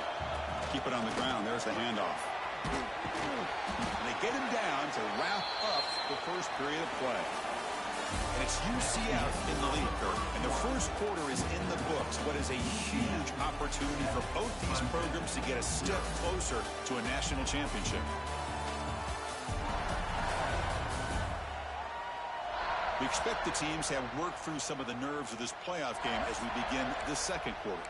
Keep it on the ground. There's the handoff. And they get him down to wrap up the first period of play. And it's UCF in the lead, Kirk. And the first quarter is in the books. What is a huge opportunity for both these programs to get a step closer to a national championship. We expect the teams to have worked through some of the nerves of this playoff game as we begin the 2nd quarter.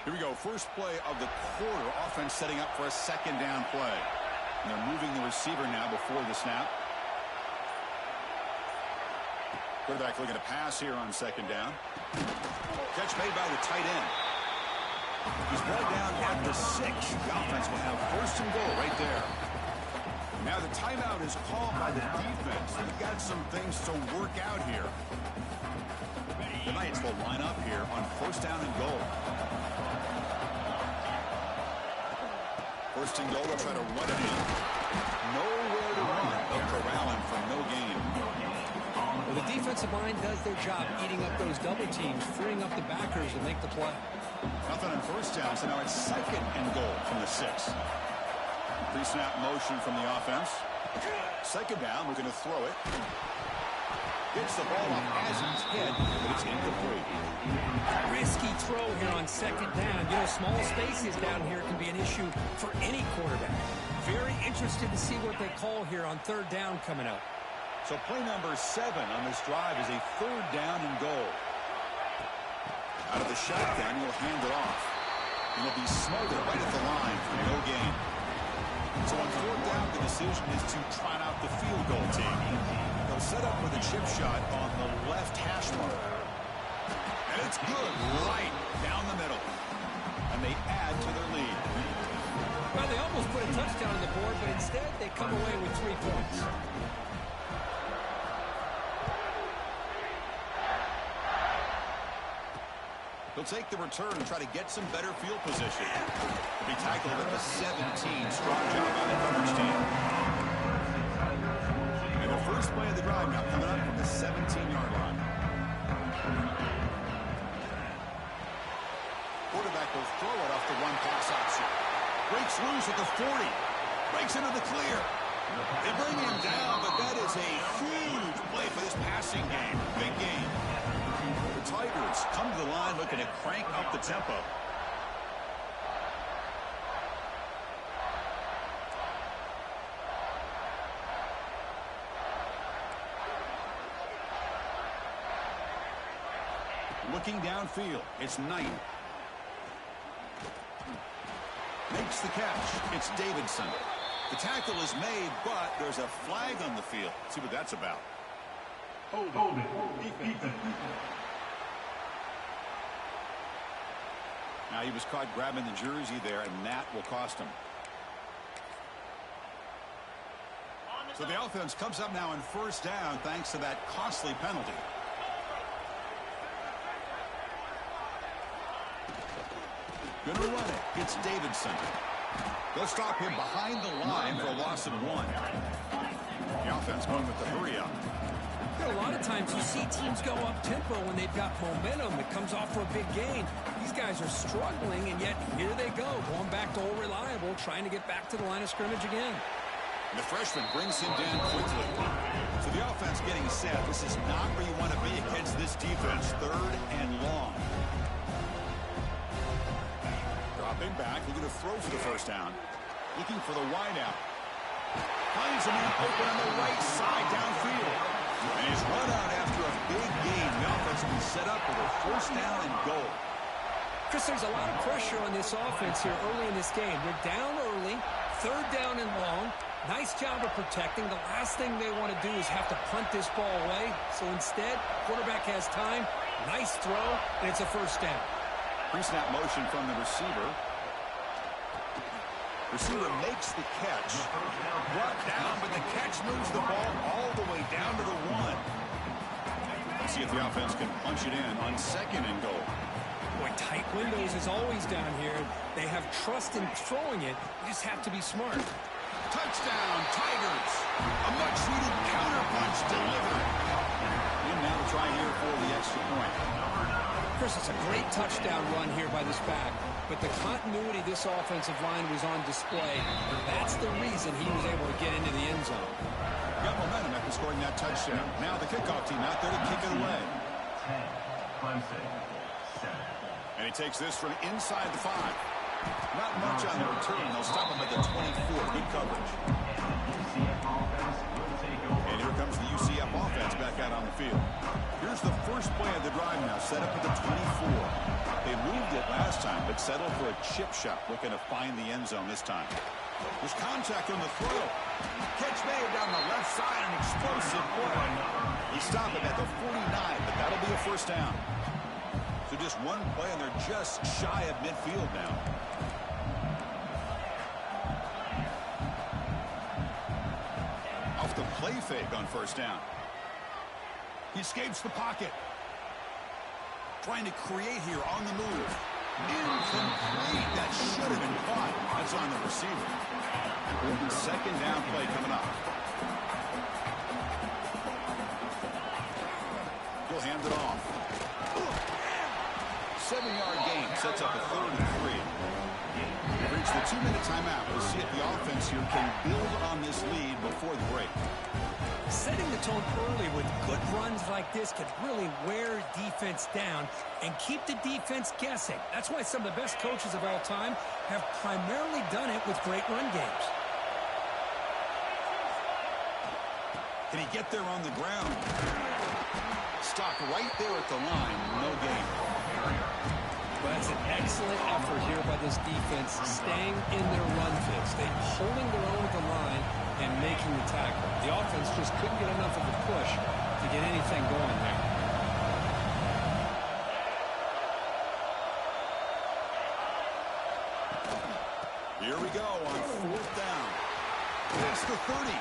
Here we go. First play of the quarter. Offense setting up for a 2nd down play. And they're moving the receiver now before the snap. Quarterback looking to pass here on 2nd down. Catch made by the tight end. He's brought down at the 6. The offense will have first and goal right there. Now the timeout is called by the defense. They've got some things to work out here. The Knights will line up here on first down and goal. First and goal, they'll try to run it in. Nowhere to run. They'll corral him for no gain. Well, the defensive line does their job eating up those double teams, freeing up the backers to make the play. Nothing on first down, so now it's second and goal from the 6. Pre-snap motion from the offense. Second down, we're going to throw it. Gets the ball up as intended, but it's incomplete. Risky throw here on second down. You know, small spaces down here can be an issue for any quarterback. Very interested to see what they call here on third down coming up. So play number 7 on this drive is a third down and goal. Out of the shotgun, he'll hand it off. And he'll be smothered right at the line for no gain. So on fourth down, the decision is to trot out the field goal team. They'll set up with a chip shot on the left hash mark. And it's good right down the middle. And they add to their lead. Well, they almost put a touchdown on the board, but instead they come away with 3 points. He'll take the return and try to get some better field position. He'll be tackled at the 17. Strong job by the coverage team. And the first play of the drive now coming up from the 17-yard line. Quarterback will throw it off the run-pass option. Breaks loose at the 40. Breaks into the clear. They bring him down, but that is a huge play for this passing game. Big game. The Tigers come to the line looking to crank up the tempo. Looking downfield, it's Knight. Makes the catch. It's Davidson. The tackle is made, but there's a flag on the field. Let's see what that's about. Hold it. Defense. Now he was caught grabbing the jersey there, and that will cost him. So the offense comes up now on first down thanks to that costly penalty. Gonna run it. It's Davidson. They'll stop him behind the line for a loss of 1. The offense going with the hurry up. A lot of times you see teams go up tempo when they've got momentum. It comes off for a big gain. These guys are struggling, and yet here they go, going back to old reliable, trying to get back to the line of scrimmage again. The freshman brings him down quickly. So the offense getting set. This is not where you want to be against this defense. Third and long. Dropping back, looking to throw for the first down. Looking for the wideout. Finds a man open on the right side downfield. And he's run out after a big gain. The offense will be set up with a first down and goal. Chris, there's a lot of pressure on this offense here early in this game. They're down early, third down and long. Nice job of protecting. The last thing they want to do is have to punt this ball away. So instead, quarterback has time. Nice throw, and it's a first down. Pre-snap motion from the receiver. Receiver makes the catch. Brought down, but the catch moves the ball all the way down to the 1. Let's see if the offense can punch it in on second and goal. Boy, tight windows as always down here. They have trust in throwing it. You just have to be smart. Touchdown, Tigers. A much-needed counterpunch delivered. And now to try here for the extra point. Chris, it's a great touchdown run here by this back, but the continuity of this offensive line was on display, and that's the reason he was able to get into the end zone. Got momentum after scoring that touchdown. Now the kickoff team out there to kick it away. 10, 7. And he takes this from inside the 5. Not much on the return. They'll stop him at the 24. Good coverage. And here comes the UCF offense back out on the field. Here's the first play of the drive now, set up at the 24. They moved it last time, but settled for a chip shot, looking to find the end zone this time. There's contact on the throw. Catch made down the left side, an explosive play. He stopped it at the 49, but that'll be a first down. So just one play, and they're just shy of midfield now. Off the play fake on first down. He escapes the pocket. Trying to create here on the move. Incomplete. That should have been caught. That's on the receiver. Second down play coming up. He'll hand it off. 7-yard gain sets up a 3rd and 3. We've reached the 2-minute timeout. We'll see if the offense here can build on this lead before the break. Setting the tone early with good runs like this could really wear defense down and keep the defense guessing. That's why some of the best coaches of all time have primarily done it with great run games. Can he get there on the ground? Stopped right there at the line. No gain. But it's an excellent effort here by this defense, staying in their run fix. They're holding their own at the line and making the tackle. The offense just couldn't get enough of a push to get anything going there. Here we go on 4th down. It's the 30.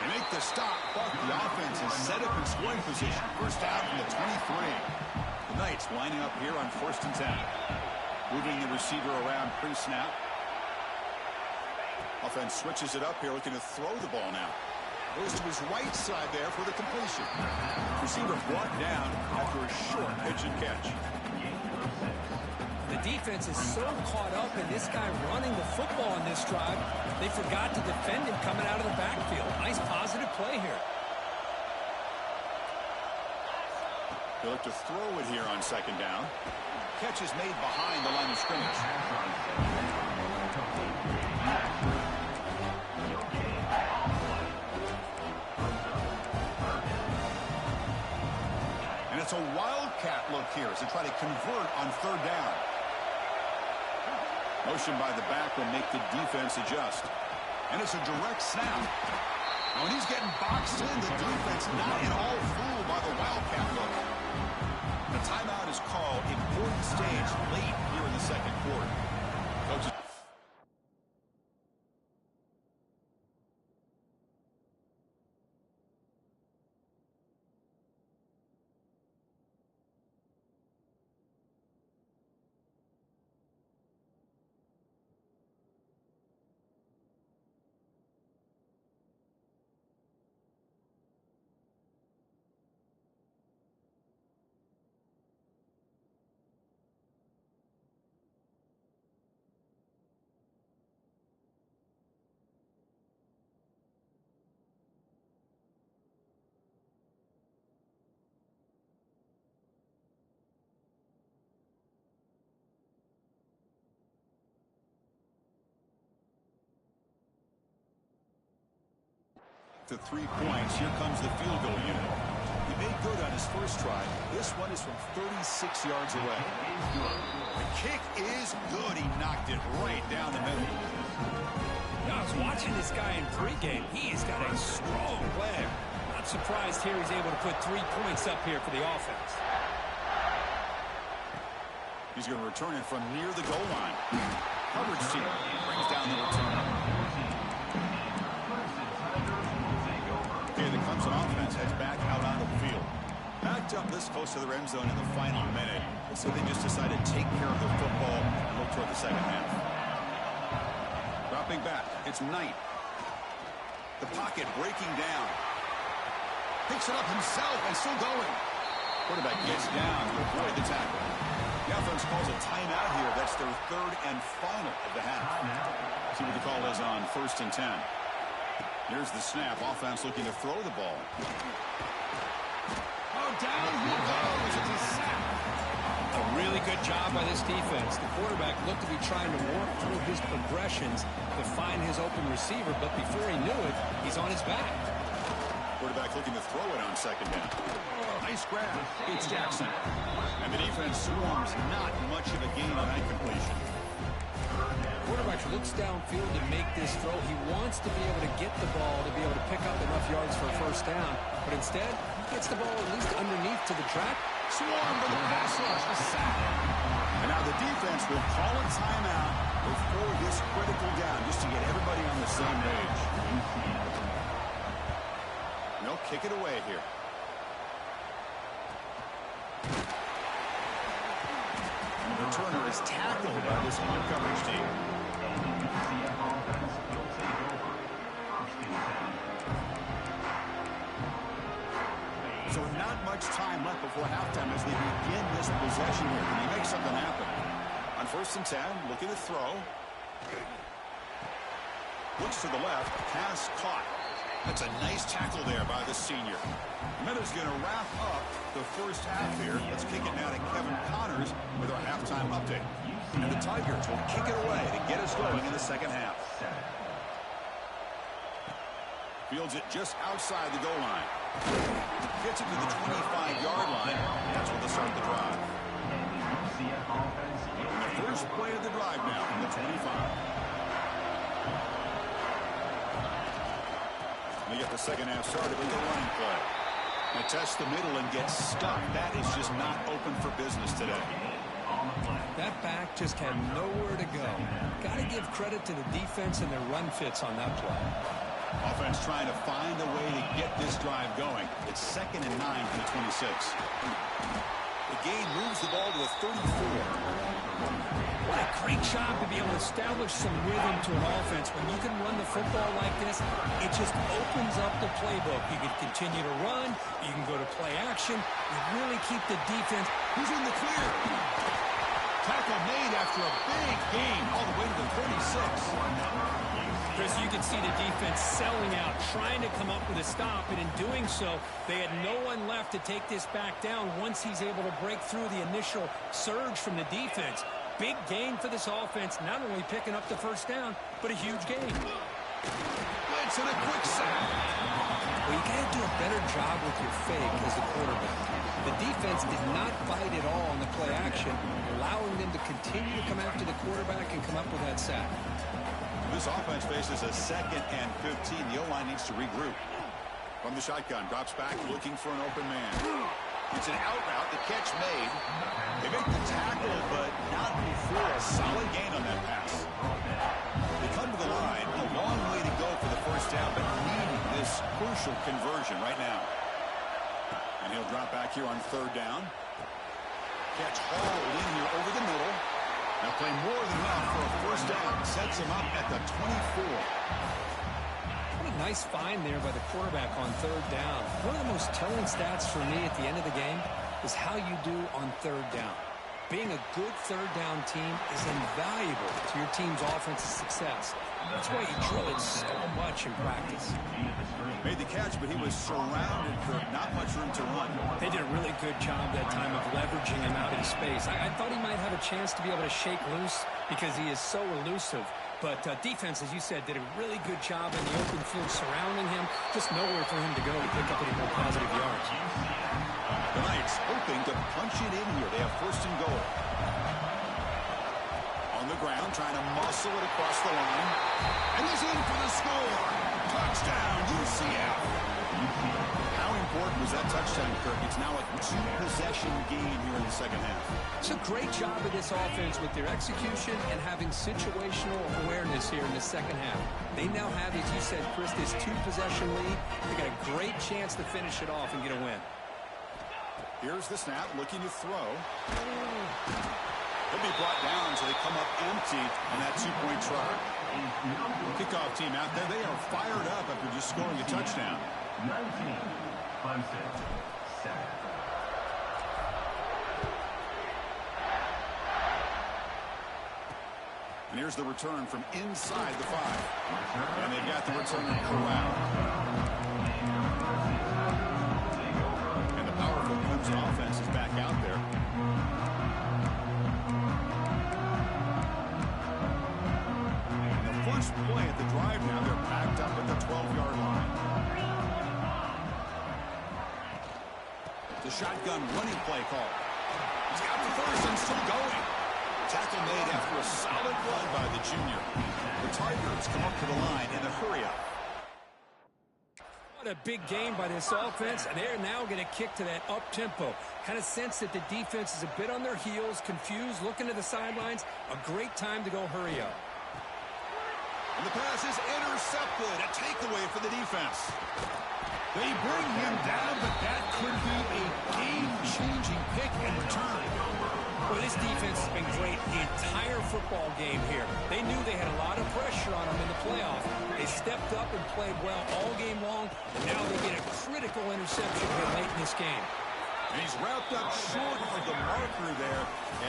They make the stop, but the offense is set up in scoring position. First down from the 23. The Knights lining up here on 1st and 10. Moving the receiver around pre-snap. Offense switches it up here, looking to throw the ball now. Goes to his right side there for the completion. Receiver brought down after a short pitch and catch. The defense is so caught up in this guy running the football in this drive, they forgot to defend him coming out of the backfield. Nice positive play here. They look to throw it here on 2nd down. Catch is made behind the line of scrimmage. And it's a wildcat look here as they try to convert on 3rd down. Motion by the back will make the defense adjust. And it's a direct snap. When he's getting boxed in, the defense not at all fooled by the wildcat look. The timeout is called. Important stage late here in the 2nd quarter. Coaches. To 3 points. Here comes the field goal unit. He made good on his first try. This one is from 36 yards away. The kick is good. He knocked it right down the middle. I was watching this guy in pregame. He has got a strong leg. Not surprised here he's able to put 3 points up here for the offense. He's going to return it from near the goal line. Coverage team brings down the return. Okay, the Clemson offense heads back out onto the field. Backed up this close to the end zone in the final minute. So they just decided to take care of the football and look toward the second half. Dropping back, it's Knight. The pocket breaking down. Picks it up himself and still going. Quarterback gets down to avoid the tackle. The offense calls a timeout here. That's their 3rd and final of the half. See what the call is on 1st and 10. Here's the snap. Offense looking to throw the ball. Oh, down he goes. It's a sack. A really good job by this defense. The quarterback looked to be trying to work through his progressions to find his open receiver, but before he knew it, he's on his back. Quarterback looking to throw it on 2nd down. Oh, nice grab. It's Jackson. And the defense swarms. Not much of a gain on that completion. Quarterback looks downfield to make this throw. He wants to be able to get the ball to be able to pick up enough yards for a first down, but instead, gets the ball at least underneath to the track. Swarm for the pass rush, a sack. And now the defense will call a timeout before this critical down, just to get everybody on the same page. And they'll kick it away here. And the returner is tackled by this coverage team. So not much time left before halftime as they begin this possession here. Can he make something happen? On 1st and 10, looking to throw. Looks to the left, pass caught. That's a nice tackle there by the senior. Miller's going to wrap up the first half here. Let's kick it now to Kevin Connors with our halftime update. And the Tigers will kick it away to get us going in the second half. Fields it just outside the goal line. Gets it to the 25-yard line. That's where they'll start the drive. And the first play of the drive now from the 25. They get the second half started with the running play. They test the middle and get stuck. That is just not open for business today. That back just had nowhere to go. Got to give credit to the defense and their run fits on that play. Offense trying to find a way to get this drive going. It's 2nd and 9 from the 26. The gain moves the ball to the 34. What a great job to be able to establish some rhythm to an offense. When you can run the football like this, it just opens up the playbook. You can continue to run. You can go to play action. You really keep the defense. Who's in the clear? Tackle made after a big gain all the way to the 36. Chris, you can see the defense selling out, trying to come up with a stop, and in doing so, they had no one left to take this back down once he's able to break through the initial surge from the defense. Big gain for this offense, not only picking up the first down, but a huge gain. Blitz and a quick sack. Well, you got to do a better job with your fake as the quarterback. The defense did not fight at all on the play action, allowing them to continue to come after the quarterback and come up with that sack. This offense faces a 2nd and 15. The O-line needs to regroup. From the shotgun, drops back, looking for an open man. It's an out route, the catch made. They make the tackle, but not before a solid gain on that pass. They come to the line, a long way to go for the first down, but needing this crucial conversion right now. And he'll drop back here on 3rd down. Catch hauled in here over the middle. They'll play more than enough for a first down. Sets him up at the 24. What a nice find there by the quarterback on 3rd down. One of the most telling stats for me at the end of the game is how you do on 3rd down. Being a good 3rd down team is invaluable to your team's offensive success. That's why you drill it so much in practice. Made the catch, but he was surrounded for not much room to run. They did a really good job that time of leveraging him out in space. I thought he might have a chance to be able to shake loose because he is so elusive. But defense, as you said, did a really good job in the open field surrounding him. Just nowhere for him to go to pick up any more positive yards. The Knights hoping to punch it in here. They have 1st and goal. On the ground, trying to muscle it across the line. And he's in for the score. Touchdown, UCF. How important was that touchdown, Kirk? It's now a 2-possession game here in the second half. It's a great job of this offense with their execution and having situational awareness here in the second half. They now have, as you said, Chris, this 2-possession lead. They got a great chance to finish it off and get a win. Here's the snap, looking to throw. He'll be brought down, so they come up empty on that 2-point try. Kickoff team out there, they are fired up after just scoring a touchdown. 19, Clemson, 7. And here's the return from inside the 5. And they've got the returner corralled. And the powerful Clemson offense is back out there. And the first play at the drive now, they're packed up at the 12-yard line. The shotgun running play call. He's got the first and still going. Tackle made after a solid run by the junior. The Tigers come up to the line in a hurry-up. What a big game by this offense, and they're now going to kick to that up-tempo. Kind of sense that the defense is a bit on their heels, confused, looking to the sidelines. A great time to go hurry up. And the pass is intercepted. A takeaway for the defense. They bring him down, but that could be a game-changing pick in return. Well, this defense has been great the entire football game here. They knew they had a lot of pressure on them in the playoff. They stepped up and played well all game long. Now they get a critical interception here late in this game. And he's wrapped up short of the marker there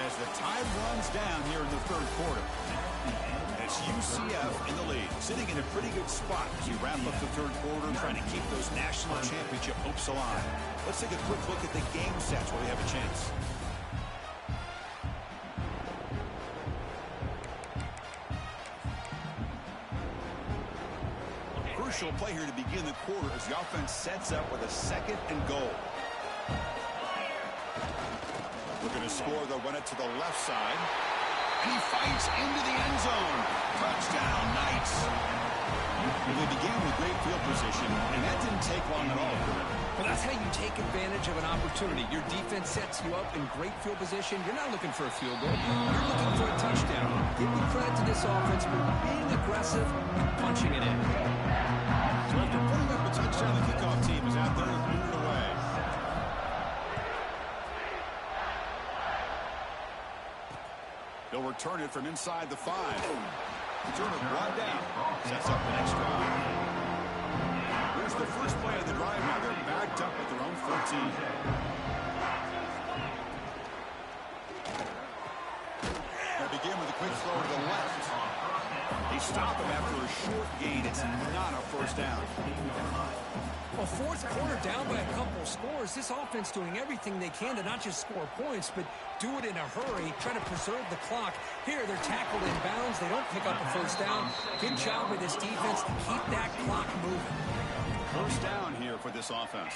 as the time runs down here in the third quarter. It's UCF in the lead, sitting in a pretty good spot as we wrap up the third quarter, trying to keep those national championship hopes alive. Let's take a quick look at the game sets where we have a chance. Crucial play here to begin the quarter as the offense sets up with a 2nd and goal. Looking to score, they'll run it to the left side. And he fights into the end zone. Touchdown, Knights. Well, they began with great field position, and that didn't take long at all. Well, that's how you take advantage of an opportunity. Your defense sets you up in great field position. You're not looking for a field goal. You're looking for a touchdown. Give me credit to this offense for being aggressive and punching it in. So after putting up a touchdown, the kickoff team is out there to move it away. They'll return it from inside the 5. Returner brought down. Sets up the next drive. Here's the first play of the drive. Now they're backed up at their own 14. They begin with a quick throw to the left. They stop him after a short gain. It's not a first down. Well, fourth quarter down by a couple of scores. This offense doing everything they can to not just score points, but do it in a hurry, try to preserve the clock. Here, they're tackled in bounds. They don't pick up a first down. Good job with this defense to keep that clock moving. First down here for this offense.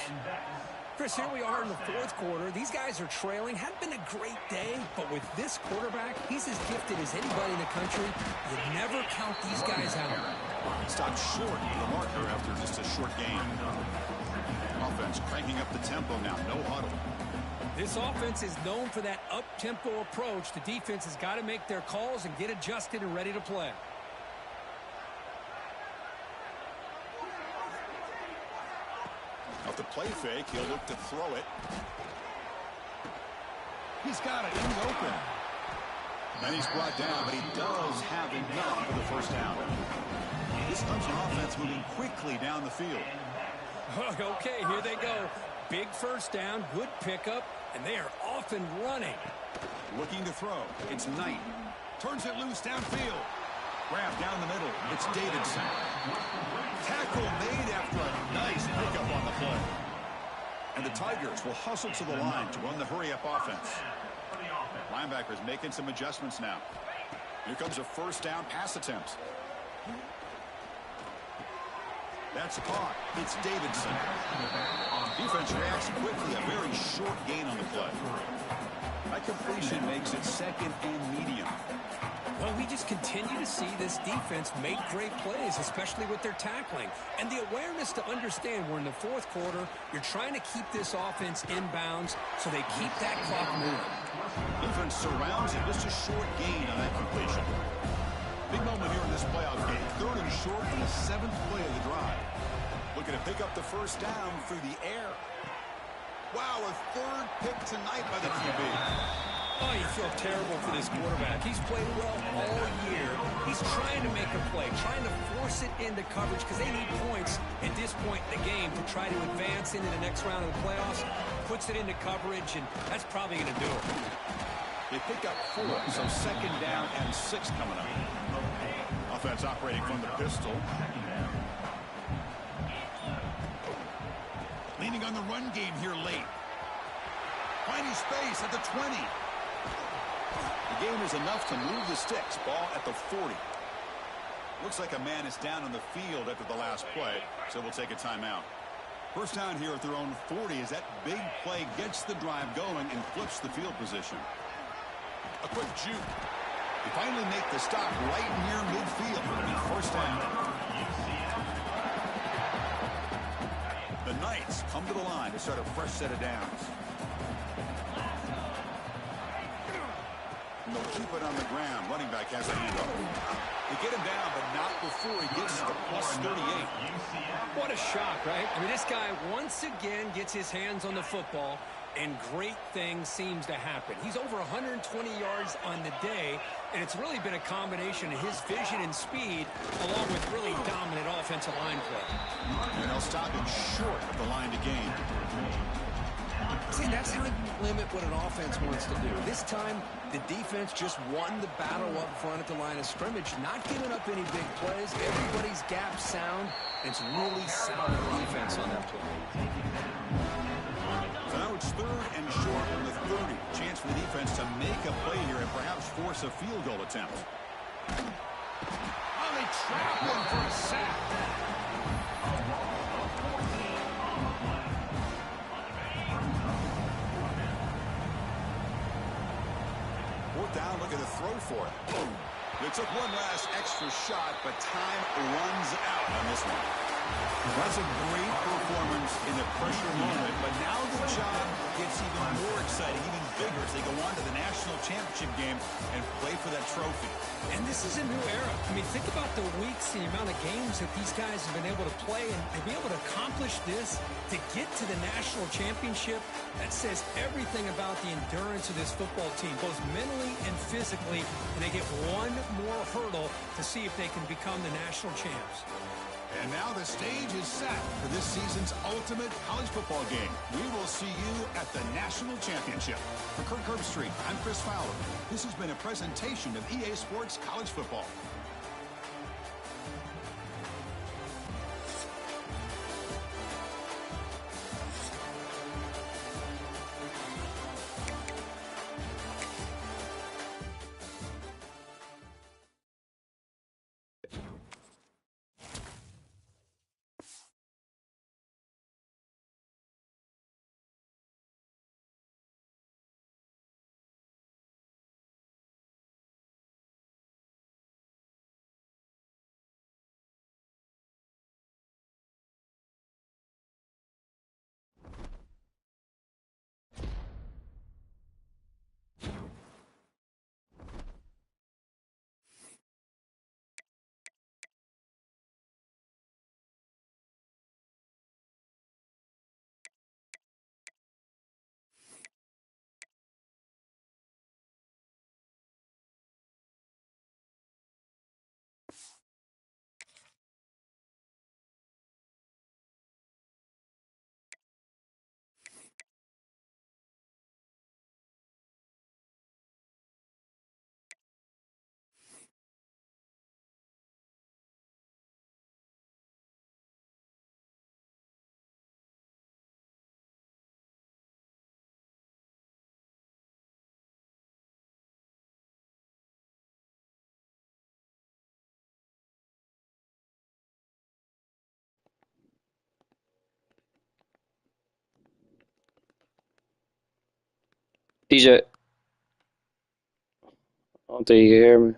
Chris, here we are in the fourth quarter. These guys are trailing. Hadn't been a great day, but with this quarterback, he's as gifted as anybody in the country. You never count these guys out. Stopped short of the marker after just a short gain. Offense cranking up the tempo now. No huddle. This offense is known for that up-tempo approach. The defense has got to make their calls and get adjusted and ready to play. Off the play fake, he'll look to throw it. He's got it. He's open. And he's brought down, but he does have enough for the first down. This Clemson offense moving quickly down the field. Okay, here they go. Big first down, good pickup, and they are off and running. Looking to throw. It's Knight. Turns it loose downfield. Grab down the middle. It's Davidson. Tackle made after a nice pickup on the play. And the Tigers will hustle to the line to run the hurry-up offense. Linebackers making some adjustments now. Here comes a first down pass attempt. That's caught. It's Davidson. Defense reacts quickly. A very short gain on the play. That completion makes it 2nd and medium. Well, we just continue to see this defense make great plays, especially with their tackling. And the awareness to understand we're in the fourth quarter, you're trying to keep this offense in bounds so they keep that clock moving. Defense surrounds it. Just a short gain on that completion. Big moment here in this playoff game. 3rd and short in the 7th play of the drive. Looking to pick up the first down through the air. Wow, a 3rd pick tonight by the QB. Oh, you feel terrible for this quarterback. He's played well all year. He's trying to make a play, trying to force it into coverage because they need points at this point in the game to try to advance into the next round of the playoffs. Puts it into coverage, and that's probably going to do it. They pick up 4, so 2nd down and 6 coming up. Offense operating from the pistol. Leaning on the run game here late. Finding space at the 20. The game is enough to move the sticks. Ball at the 40. Looks like a man is down on the field after the last play, so we'll take a timeout. First down here at their own 40 as that big play gets the drive going and flips the field position. A quick juke. They finally make the stop right near midfield. First down. Knights come to the line to start a fresh set of downs. And they'll keep it on the ground. Running back has a handoff. They get him down, but not before he gets to the +38. What a shock, right? I mean, this guy once again gets his hands on the football, and great things seems to happen. He's over 120 yards on the day, and it's really been a combination of his vision and speed along with really dominant offensive line play. And they'll stop him short of the line to gain. See, that's how you limit what an offense wants to do. This time, the defense just won the battle up front at the line of scrimmage, not giving up any big plays. Everybody's gap sound. It's really sound defense on that play. So now it's 3rd and short from the 30. Chance for the defense to make a play here and perhaps force a field goal attempt. Oh, they trap him for a sack. Down, look at the throw for it. They took one last extra shot, but time runs out on this one. That's a great performance in the pressure moment, but now the job gets even more exciting, even bigger as they go on to the national championship game and play for that trophy. And this is a new era. I mean, think about the weeks, the amount of games that these guys have been able to play, and to be able to accomplish this, to get to the national championship, that says everything about the endurance of this football team, both mentally and physically, and they get one more hurdle to see if they can become the national champs. And now the stage is set for this season's ultimate college football game. We will see you at the national championship. For Kirk Herbstreit, I'm Chris Fowler. This has been a presentation of EA Sports College Football. DJ, I don't think you can hear me.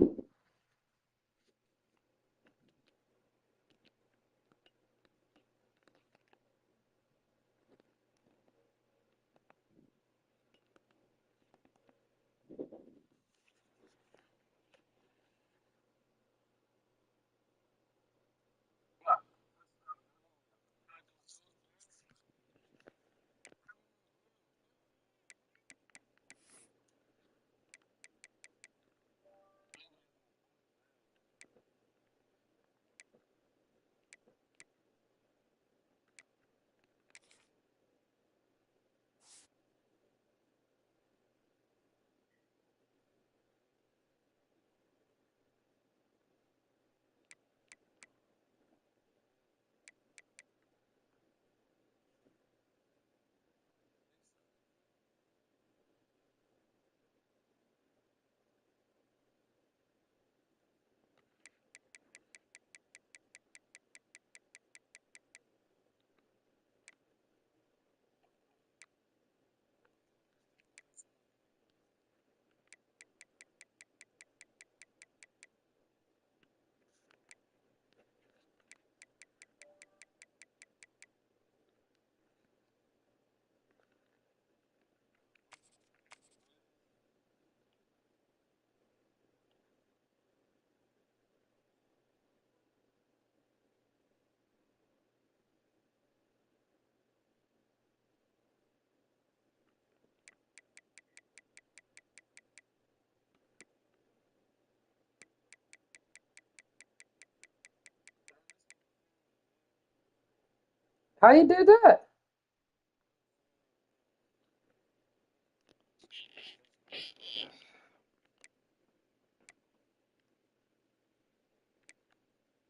How you did that?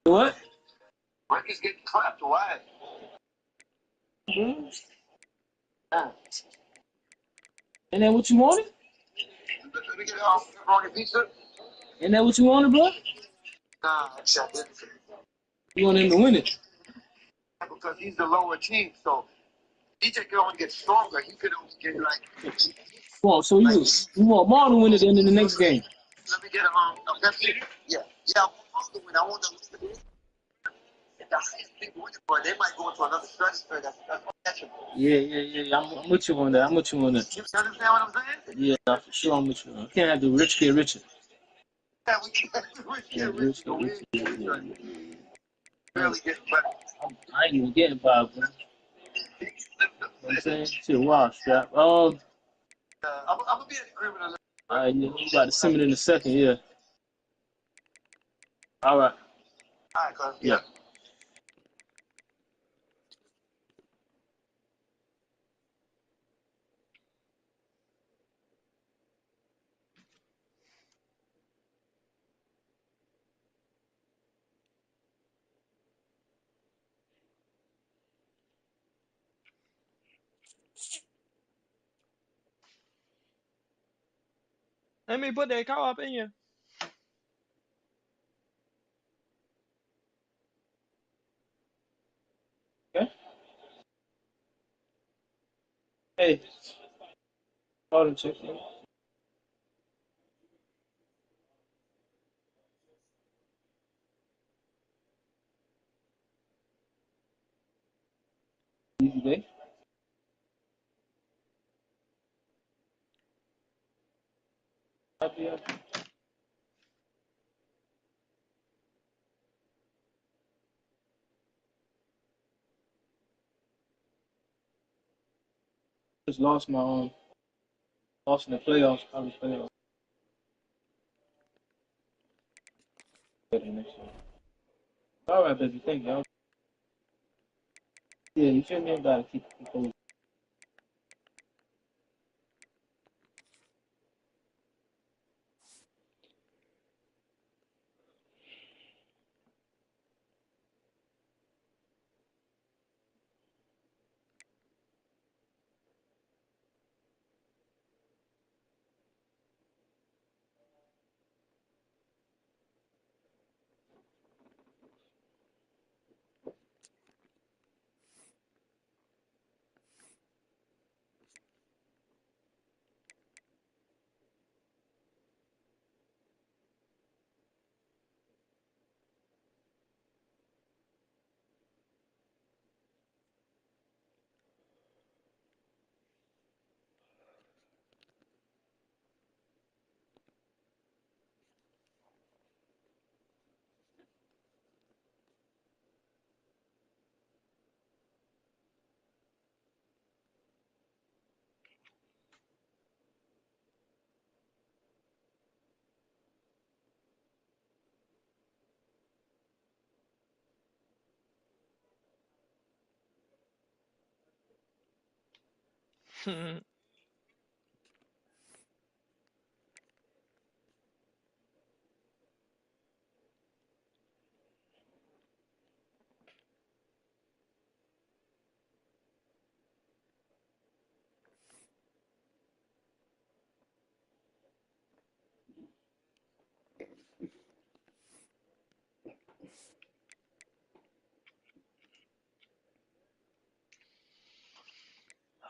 What? Ricky's getting clapped. Why? Hmm? Ain't that what you wanted? Let me get pepperoni pizza. Ain't that what you wanted, bro? Nah, actually, I didn't. You want him to win it. Because he's the lower team, so DJ can only get stronger. He could only get like. Well, so you want Marlon to win it then in the next game. Let me get a Pepsi. Yeah, I want to win. I want to win. The highest people winning, but they might go into another stratosphere. That's uncatchable. Yeah. I'm with you on that. I'm with you on that. You understand what I'm saying? Yeah, for sure I'm with you. I can't have the rich get richer. Yeah, we can't. Yeah, rich get richer. Yeah. Barely getting better. I ain't even getting by, bro. You know what I'm saying? Shit, wild strap. I'm gonna be in agreement on that. Yeah, you about to send it in a second, yeah. All right. All right, cuz. Yeah. Let me put that car up in you. Okay. Hey, hold on, check it. Easy day. Happy. Just lost my lost in the playoffs, probably playoffs. Better next year. All right, baby. Thank you. Yeah, you feel me? I gotta keep composure.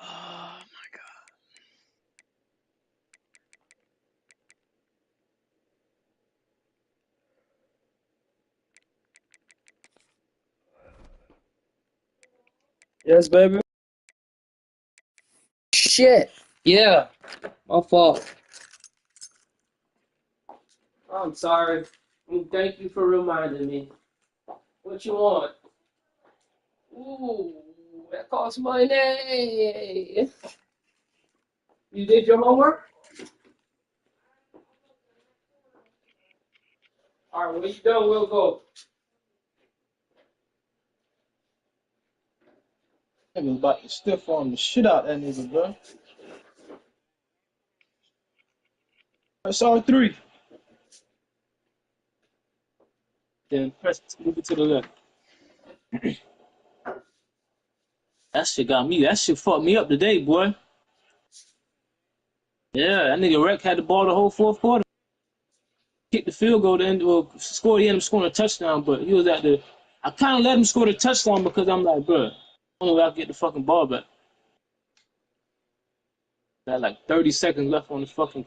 Oh my god. Yes, baby. Shit. Yeah, my fault. I'm sorry. Thank you for reminding me. What you want? Ooh, that costs money. You did your homework? All right, when you done, we'll go. Nigga about to stiff on the shit out that nigga, bro. Press R3. Then move it to the left. That shit got me. That shit fucked me up today, boy. Yeah, that nigga Rec had the ball the whole fourth quarter. Kicked the field goal to end, well, scored. He ended up scoring a touchdown, but he was at the. I kind of let him score the touchdown because I'm like, bro, only way I can get the fucking ball back. Got like 30 seconds left on the fucking.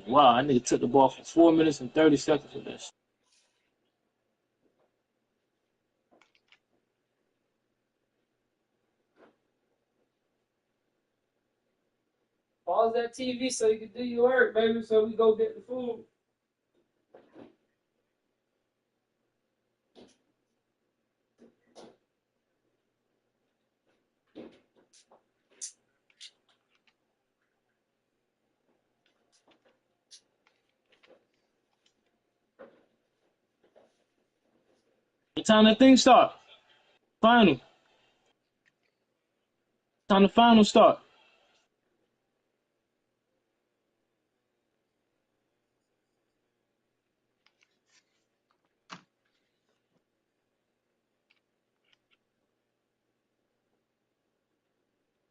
Wow, that nigga took the ball for 4 minutes and 30 seconds of that shit. Pause that TV so you can do your work, baby, so we go get the food. What time that thing start? Final. Time the final start.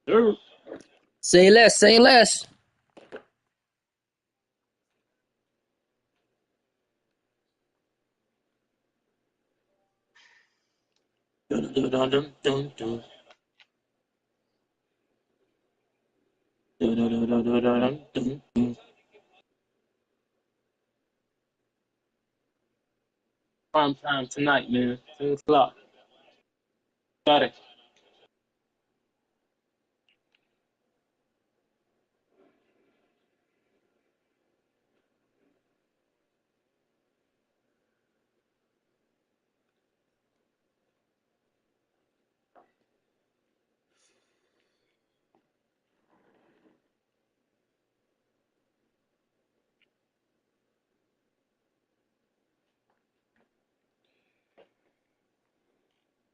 Sure. Say less, say less. Dun, dun, dun, dun, dun, dun. Dun, dun, dun, dun, dun, dun, dun, dun. Prime time tonight, man. 10 o'clock. Got it.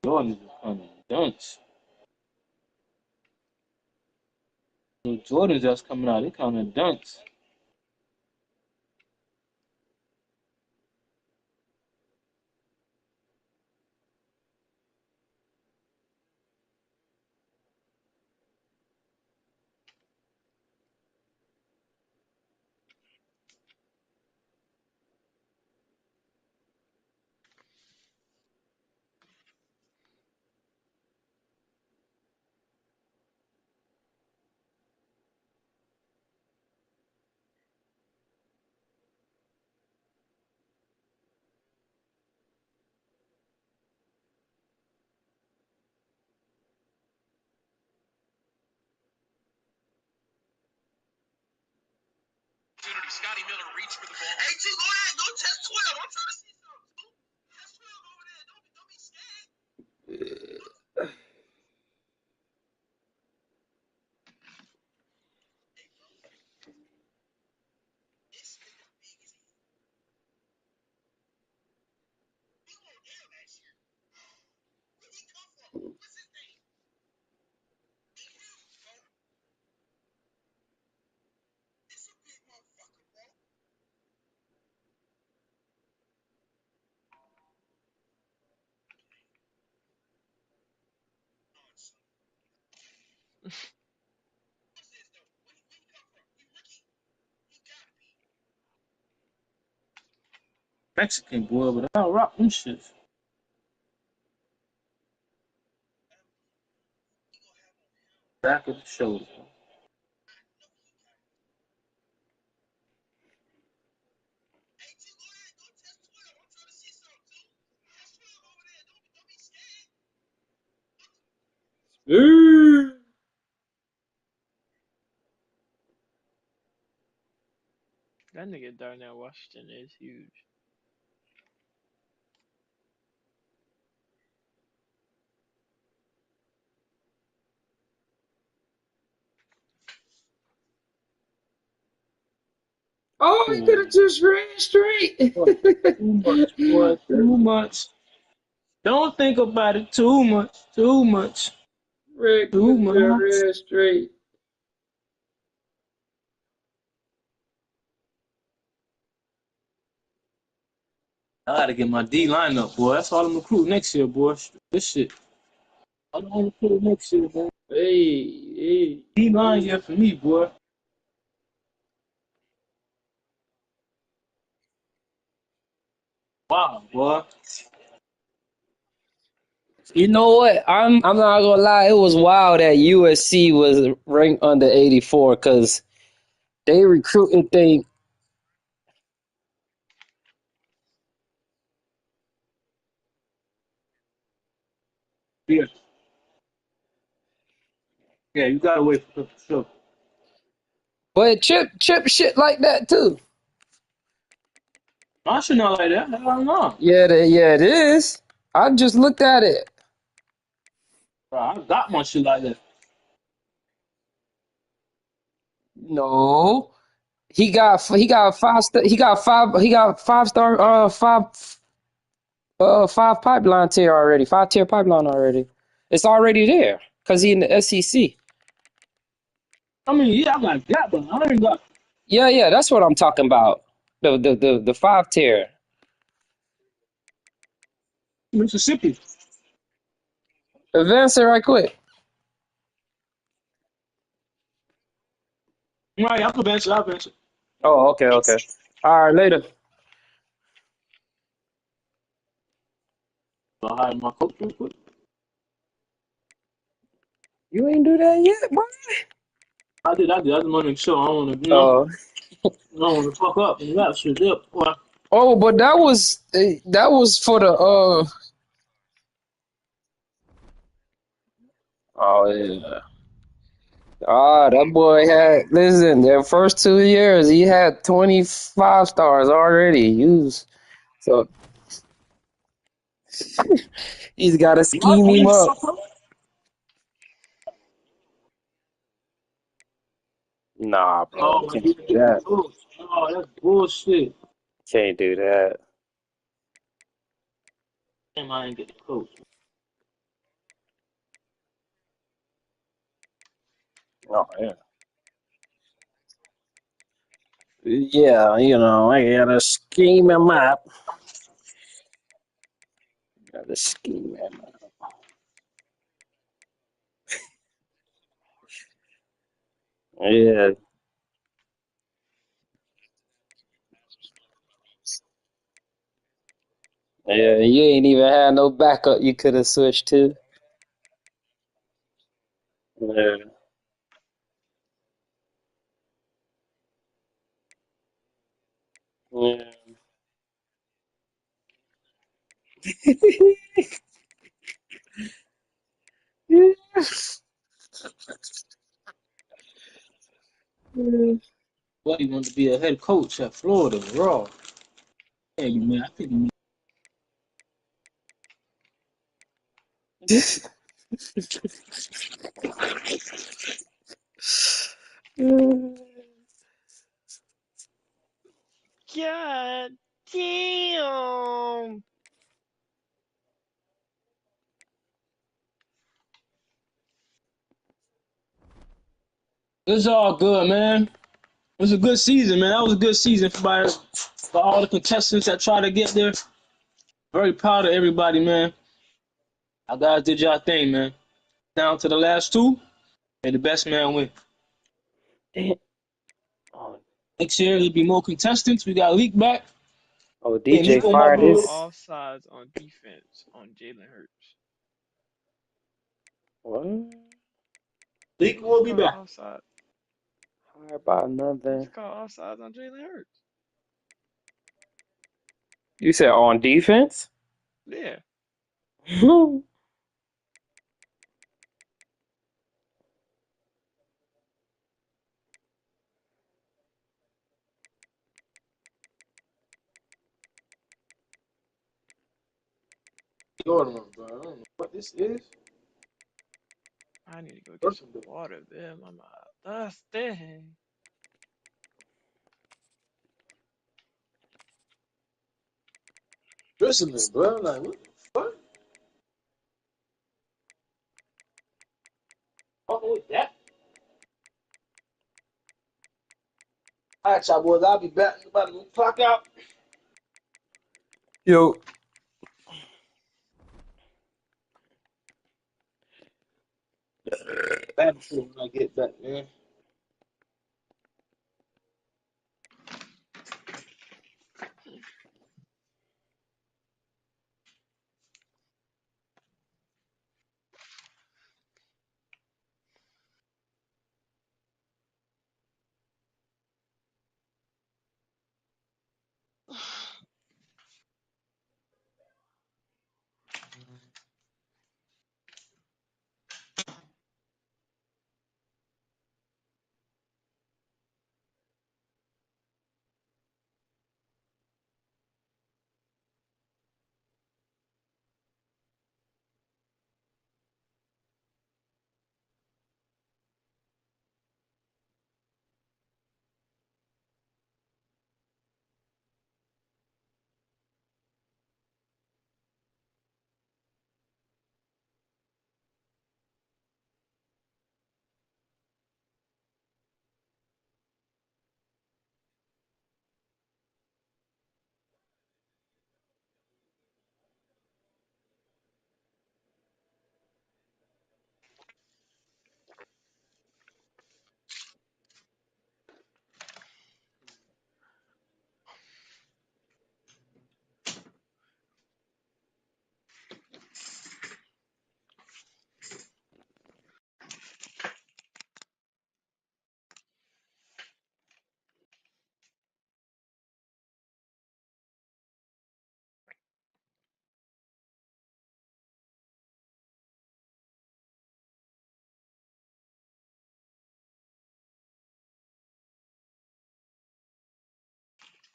Jordan's becoming dunce. Jordan's just coming out. They kind of dunce. Scotty Miller reached for the ball. Hey, G, go ahead. Go test 12. I'm trying to see something, too. Test 12 over there. Don't be scared. Mexican boy, but I'll rock them shits. Back of the shoulder. That nigga Darnell Washington is huge. Oh, he could have just ran straight. Too much, boy. Too much. Don't think about it too much. Too much. Red, Two, yeah, man. red straight. I gotta get my D line up, boy. That's all I'm recruiting next year, boy. This shit. I'm gonna recruit next year, boy. Hey. D line year for me, boy. Wow, boy. You know what? I'm not gonna lie. It was wild that USC was ranked under 84 because they recruited thing. Yeah, yeah. You gotta wait for sure. But chip shit like that too. I should not like that. Hell no. Yeah, it is. I just looked at it. Bro, I got my shit like that. No, he got five star five pipeline tier already. 5 tier pipeline already. It's already there because he in the SEC. I mean, yeah, I got that, but I ain't got Yeah, that's what I'm talking about. The 5 tier. Mississippi. Advance it right quick. Right, I can venture. I venture. Oh, okay. All right, later. I'll hire my coach real quick. You ain't do that yet, boy. I did. I just want to make sure. I don't want to, Oh, I don't want to fuck up and that shit. Yep. Boy. but that was for the Oh yeah. Ah, that boy had listen. Their first 2 years, he had 25 stars already used. So he's got to You want scheme him to up. fuck up? Nah, bro, Oh, you my can't God. do that. Oh, that's bullshit. Can't do that. Damn, I ain't get the coach. Oh yeah. Yeah, I gotta scheme him up. Gotta scheme him up. Yeah, yeah. You ain't even had no backup. You could have switched to. Yeah, yeah. Buddy wanted to be a head coach at Florida, raw. Hey, man, I think God damn. it's all good, man. It was a good season, man. That was a good season for all the contestants that tried to get there. Very proud of everybody, man. You guys did your thing, man. Down to the last two, and the best man win. Damn. Oh, Next year, there'll be more contestants. We got Leak back. And DJ Nico might Somebody fired be. called his. offsides on defense on Jalen Hurts. What? Leak Just will be called back. offside. Hired by Just another. called offsides on Jalen Hurts. You said on defense? Yeah. Jordan, bro. I don't know what this is. I need to go get some water, man. I'm thirsty. Listening, bro. Like, what the fuck? fucking with that. All right, y'all boys. I'll be back. About to clock out. Yo. Back before when I get back, man.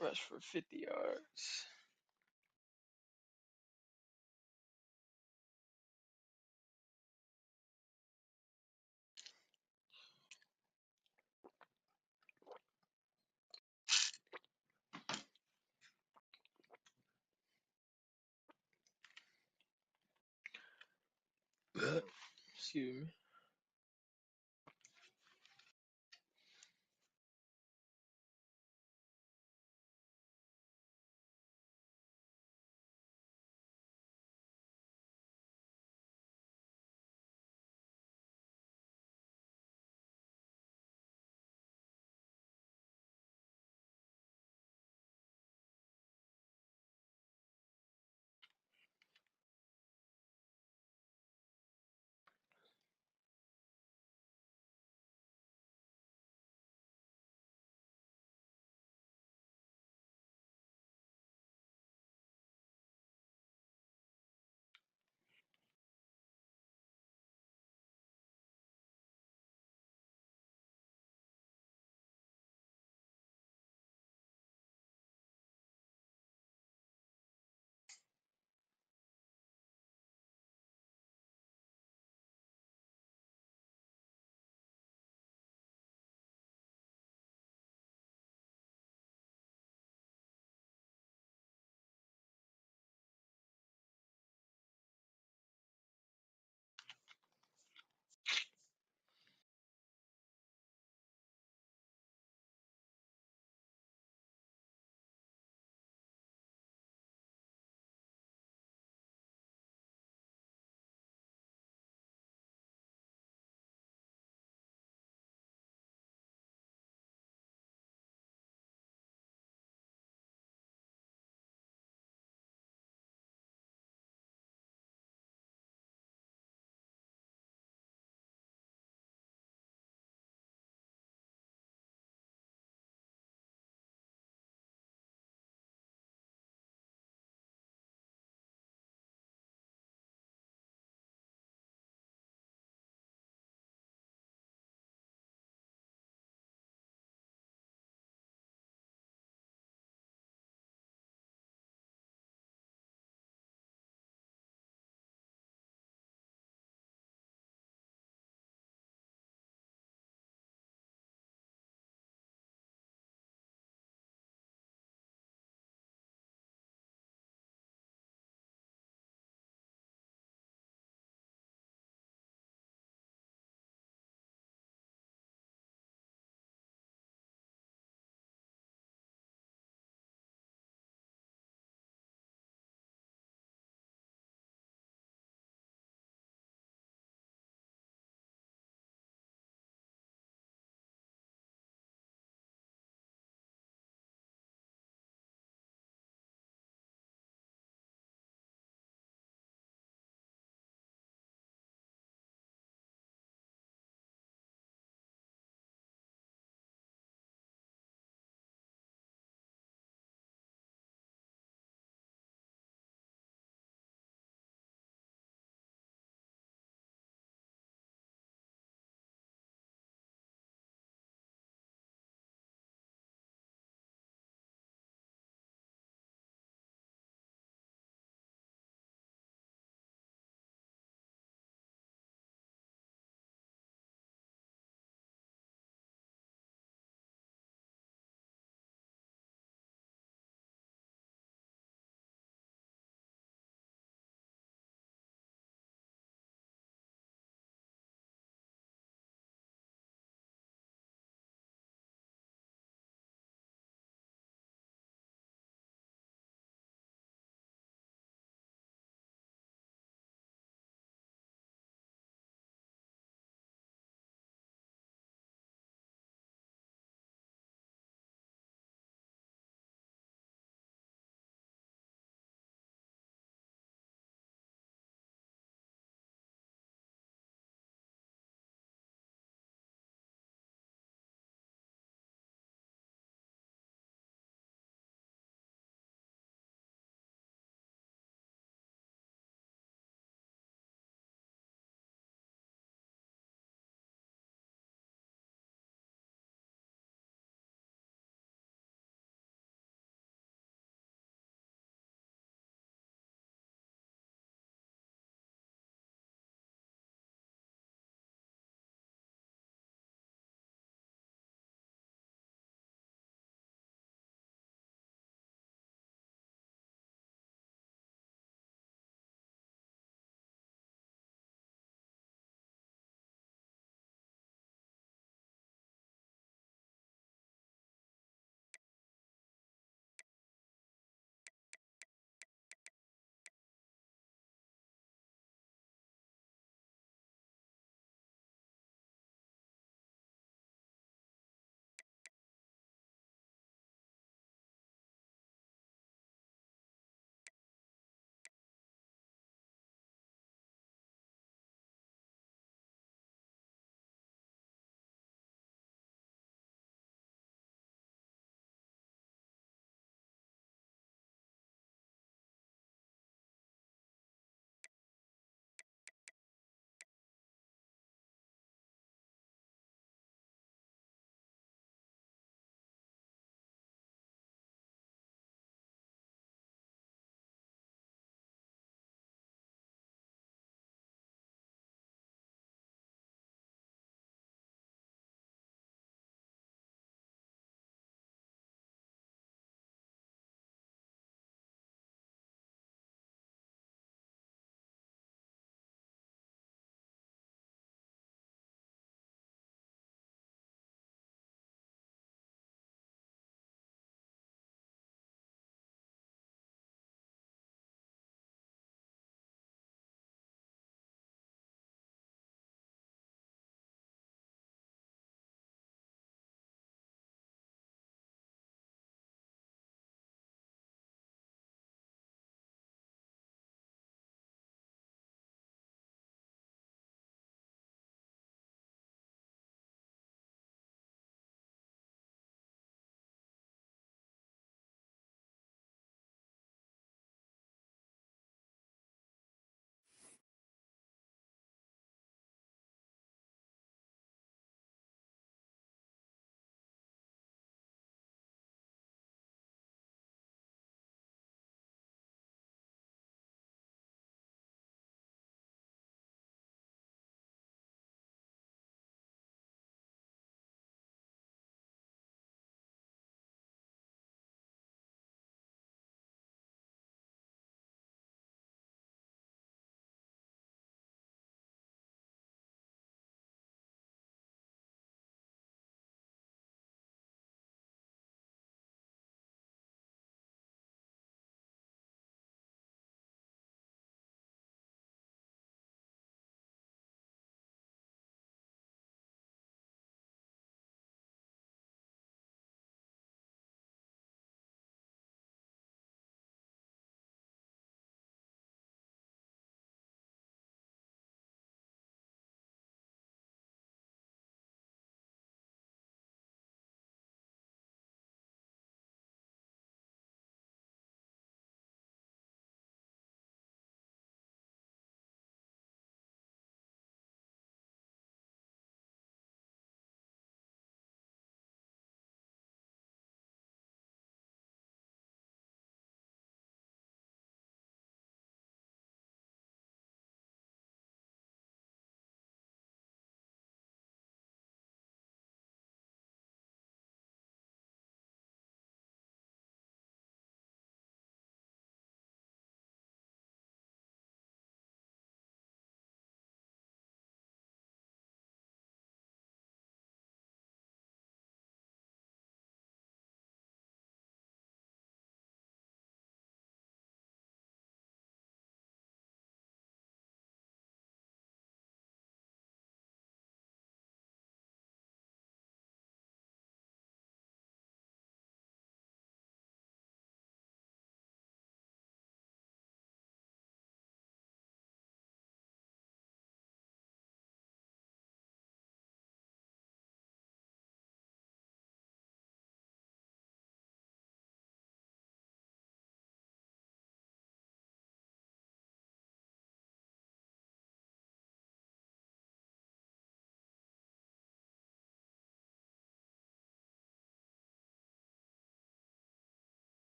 Rush for 50 yards. Excuse me.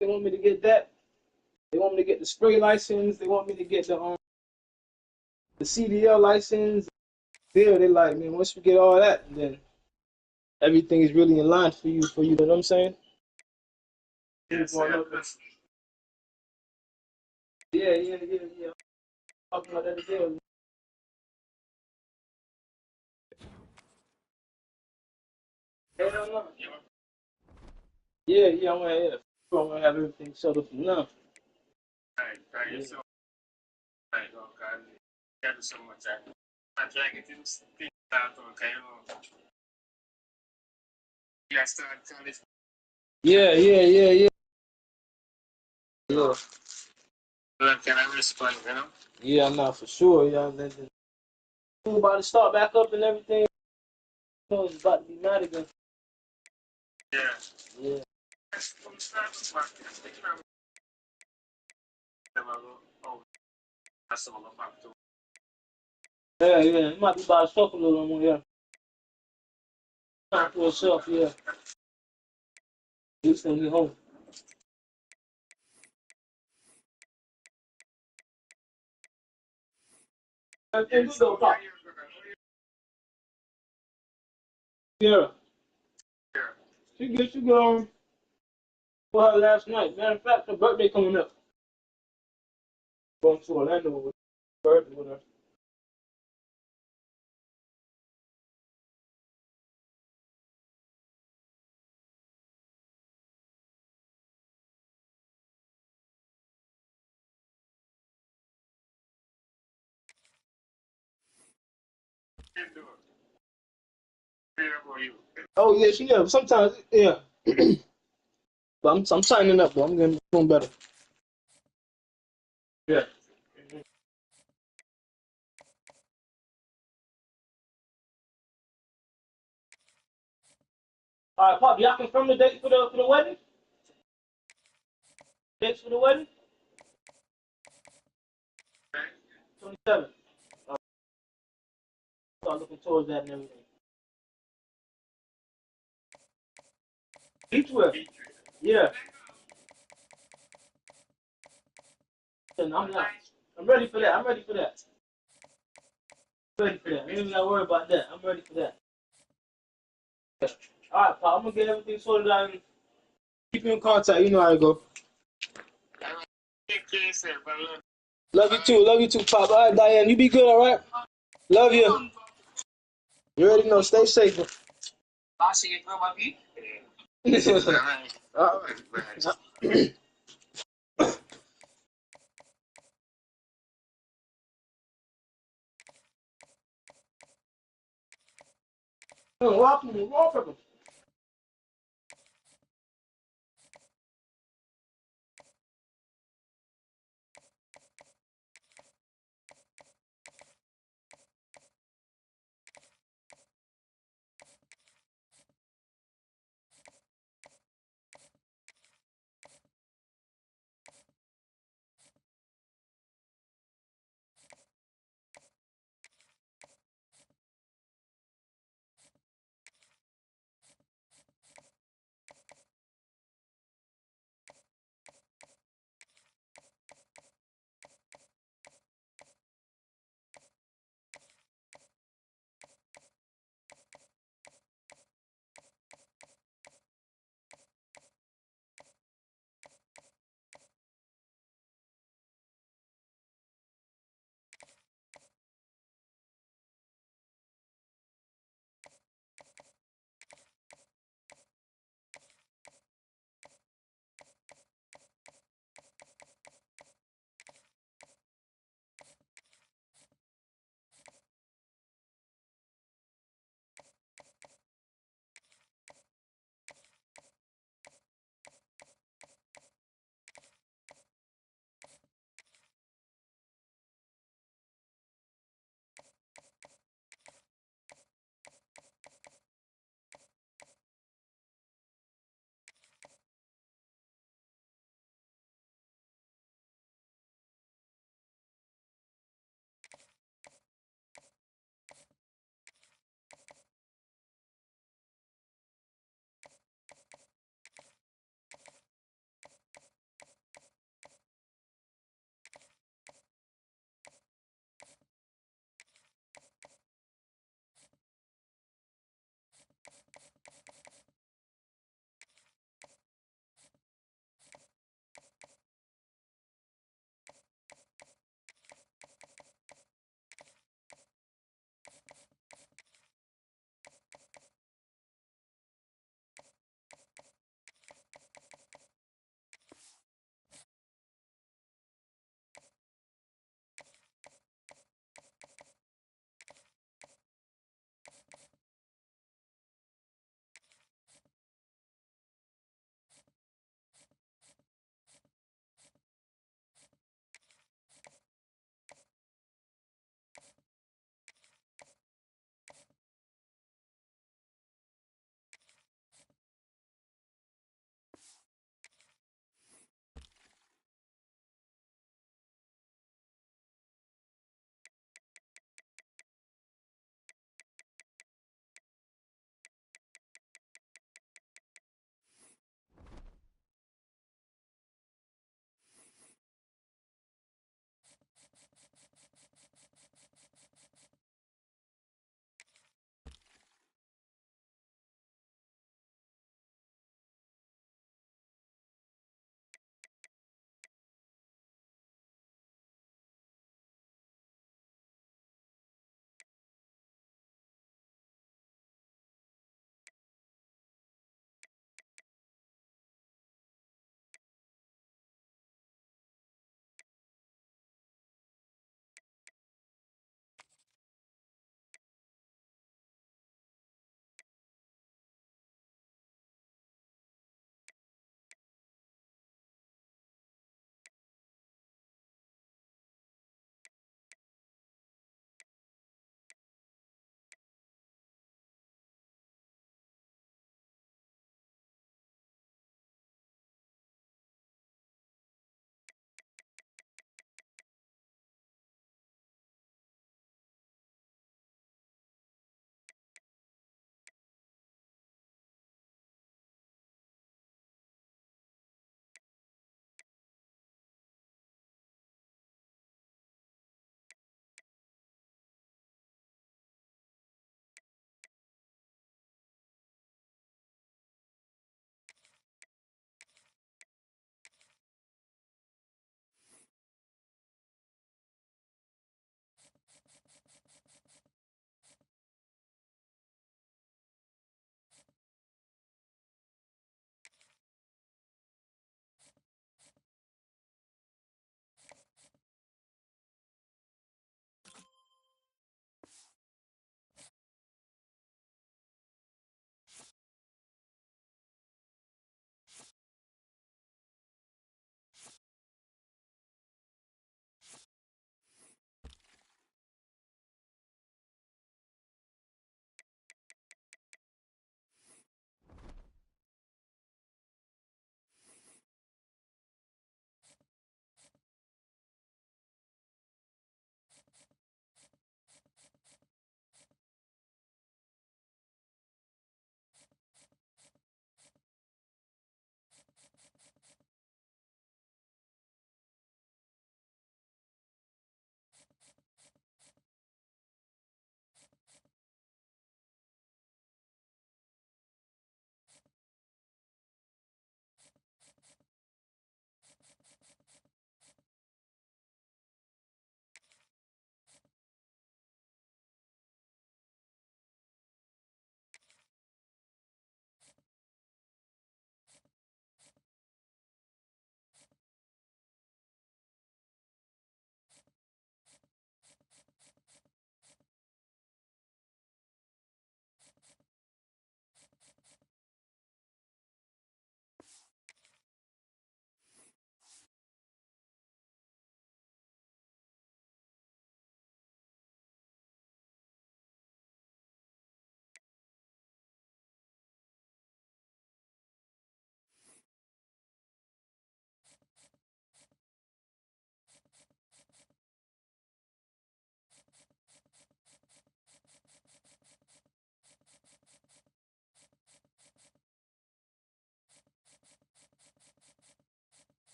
They want me to get that. They want me to get the spray license. They want me to get the CDL license. There, they like, man, once you get all that, then everything is really in line for you. You know what I'm saying? Yes, Yeah. Talking about that again. Hell no. Yeah, I'm gonna have everything settled for now. Right. Yeah. So, right, okay. Got so much. I try to get things out, okay? You got started college. Yeah. Yeah. Look, can I respond, you know? Yeah, no, for sure. Yeah, then school about to start back up and everything. You know, it's about to be mad again. Yeah. Yeah. Yeah. It might be by itself a little more. Yeah. Time for itself. Yeah. He's gonna be home. Everything good though, Pop. Yeah. She good. She good. For her last night. Matter of fact, her birthday coming up. Going to Orlando with her birthday with her. Oh yeah, sometimes yeah. But I'm signing up, though. I'm getting doing better. Yeah. All right, Pop, y'all confirm the date for the wedding? Dates for the wedding? 27th. Start looking towards that and everything. Beachwear. Yeah. And I'm not. I'm ready for that. I'm ready for that. I ain't even gotta worry about that. I'm ready for that. All right, Pop, I'm gonna get everything sorted out and keep you in contact. You know how it go. Love you too, Pop. All right, Diane, you be good, all right? Love you. You already know. Stay safe. All right. Welcome.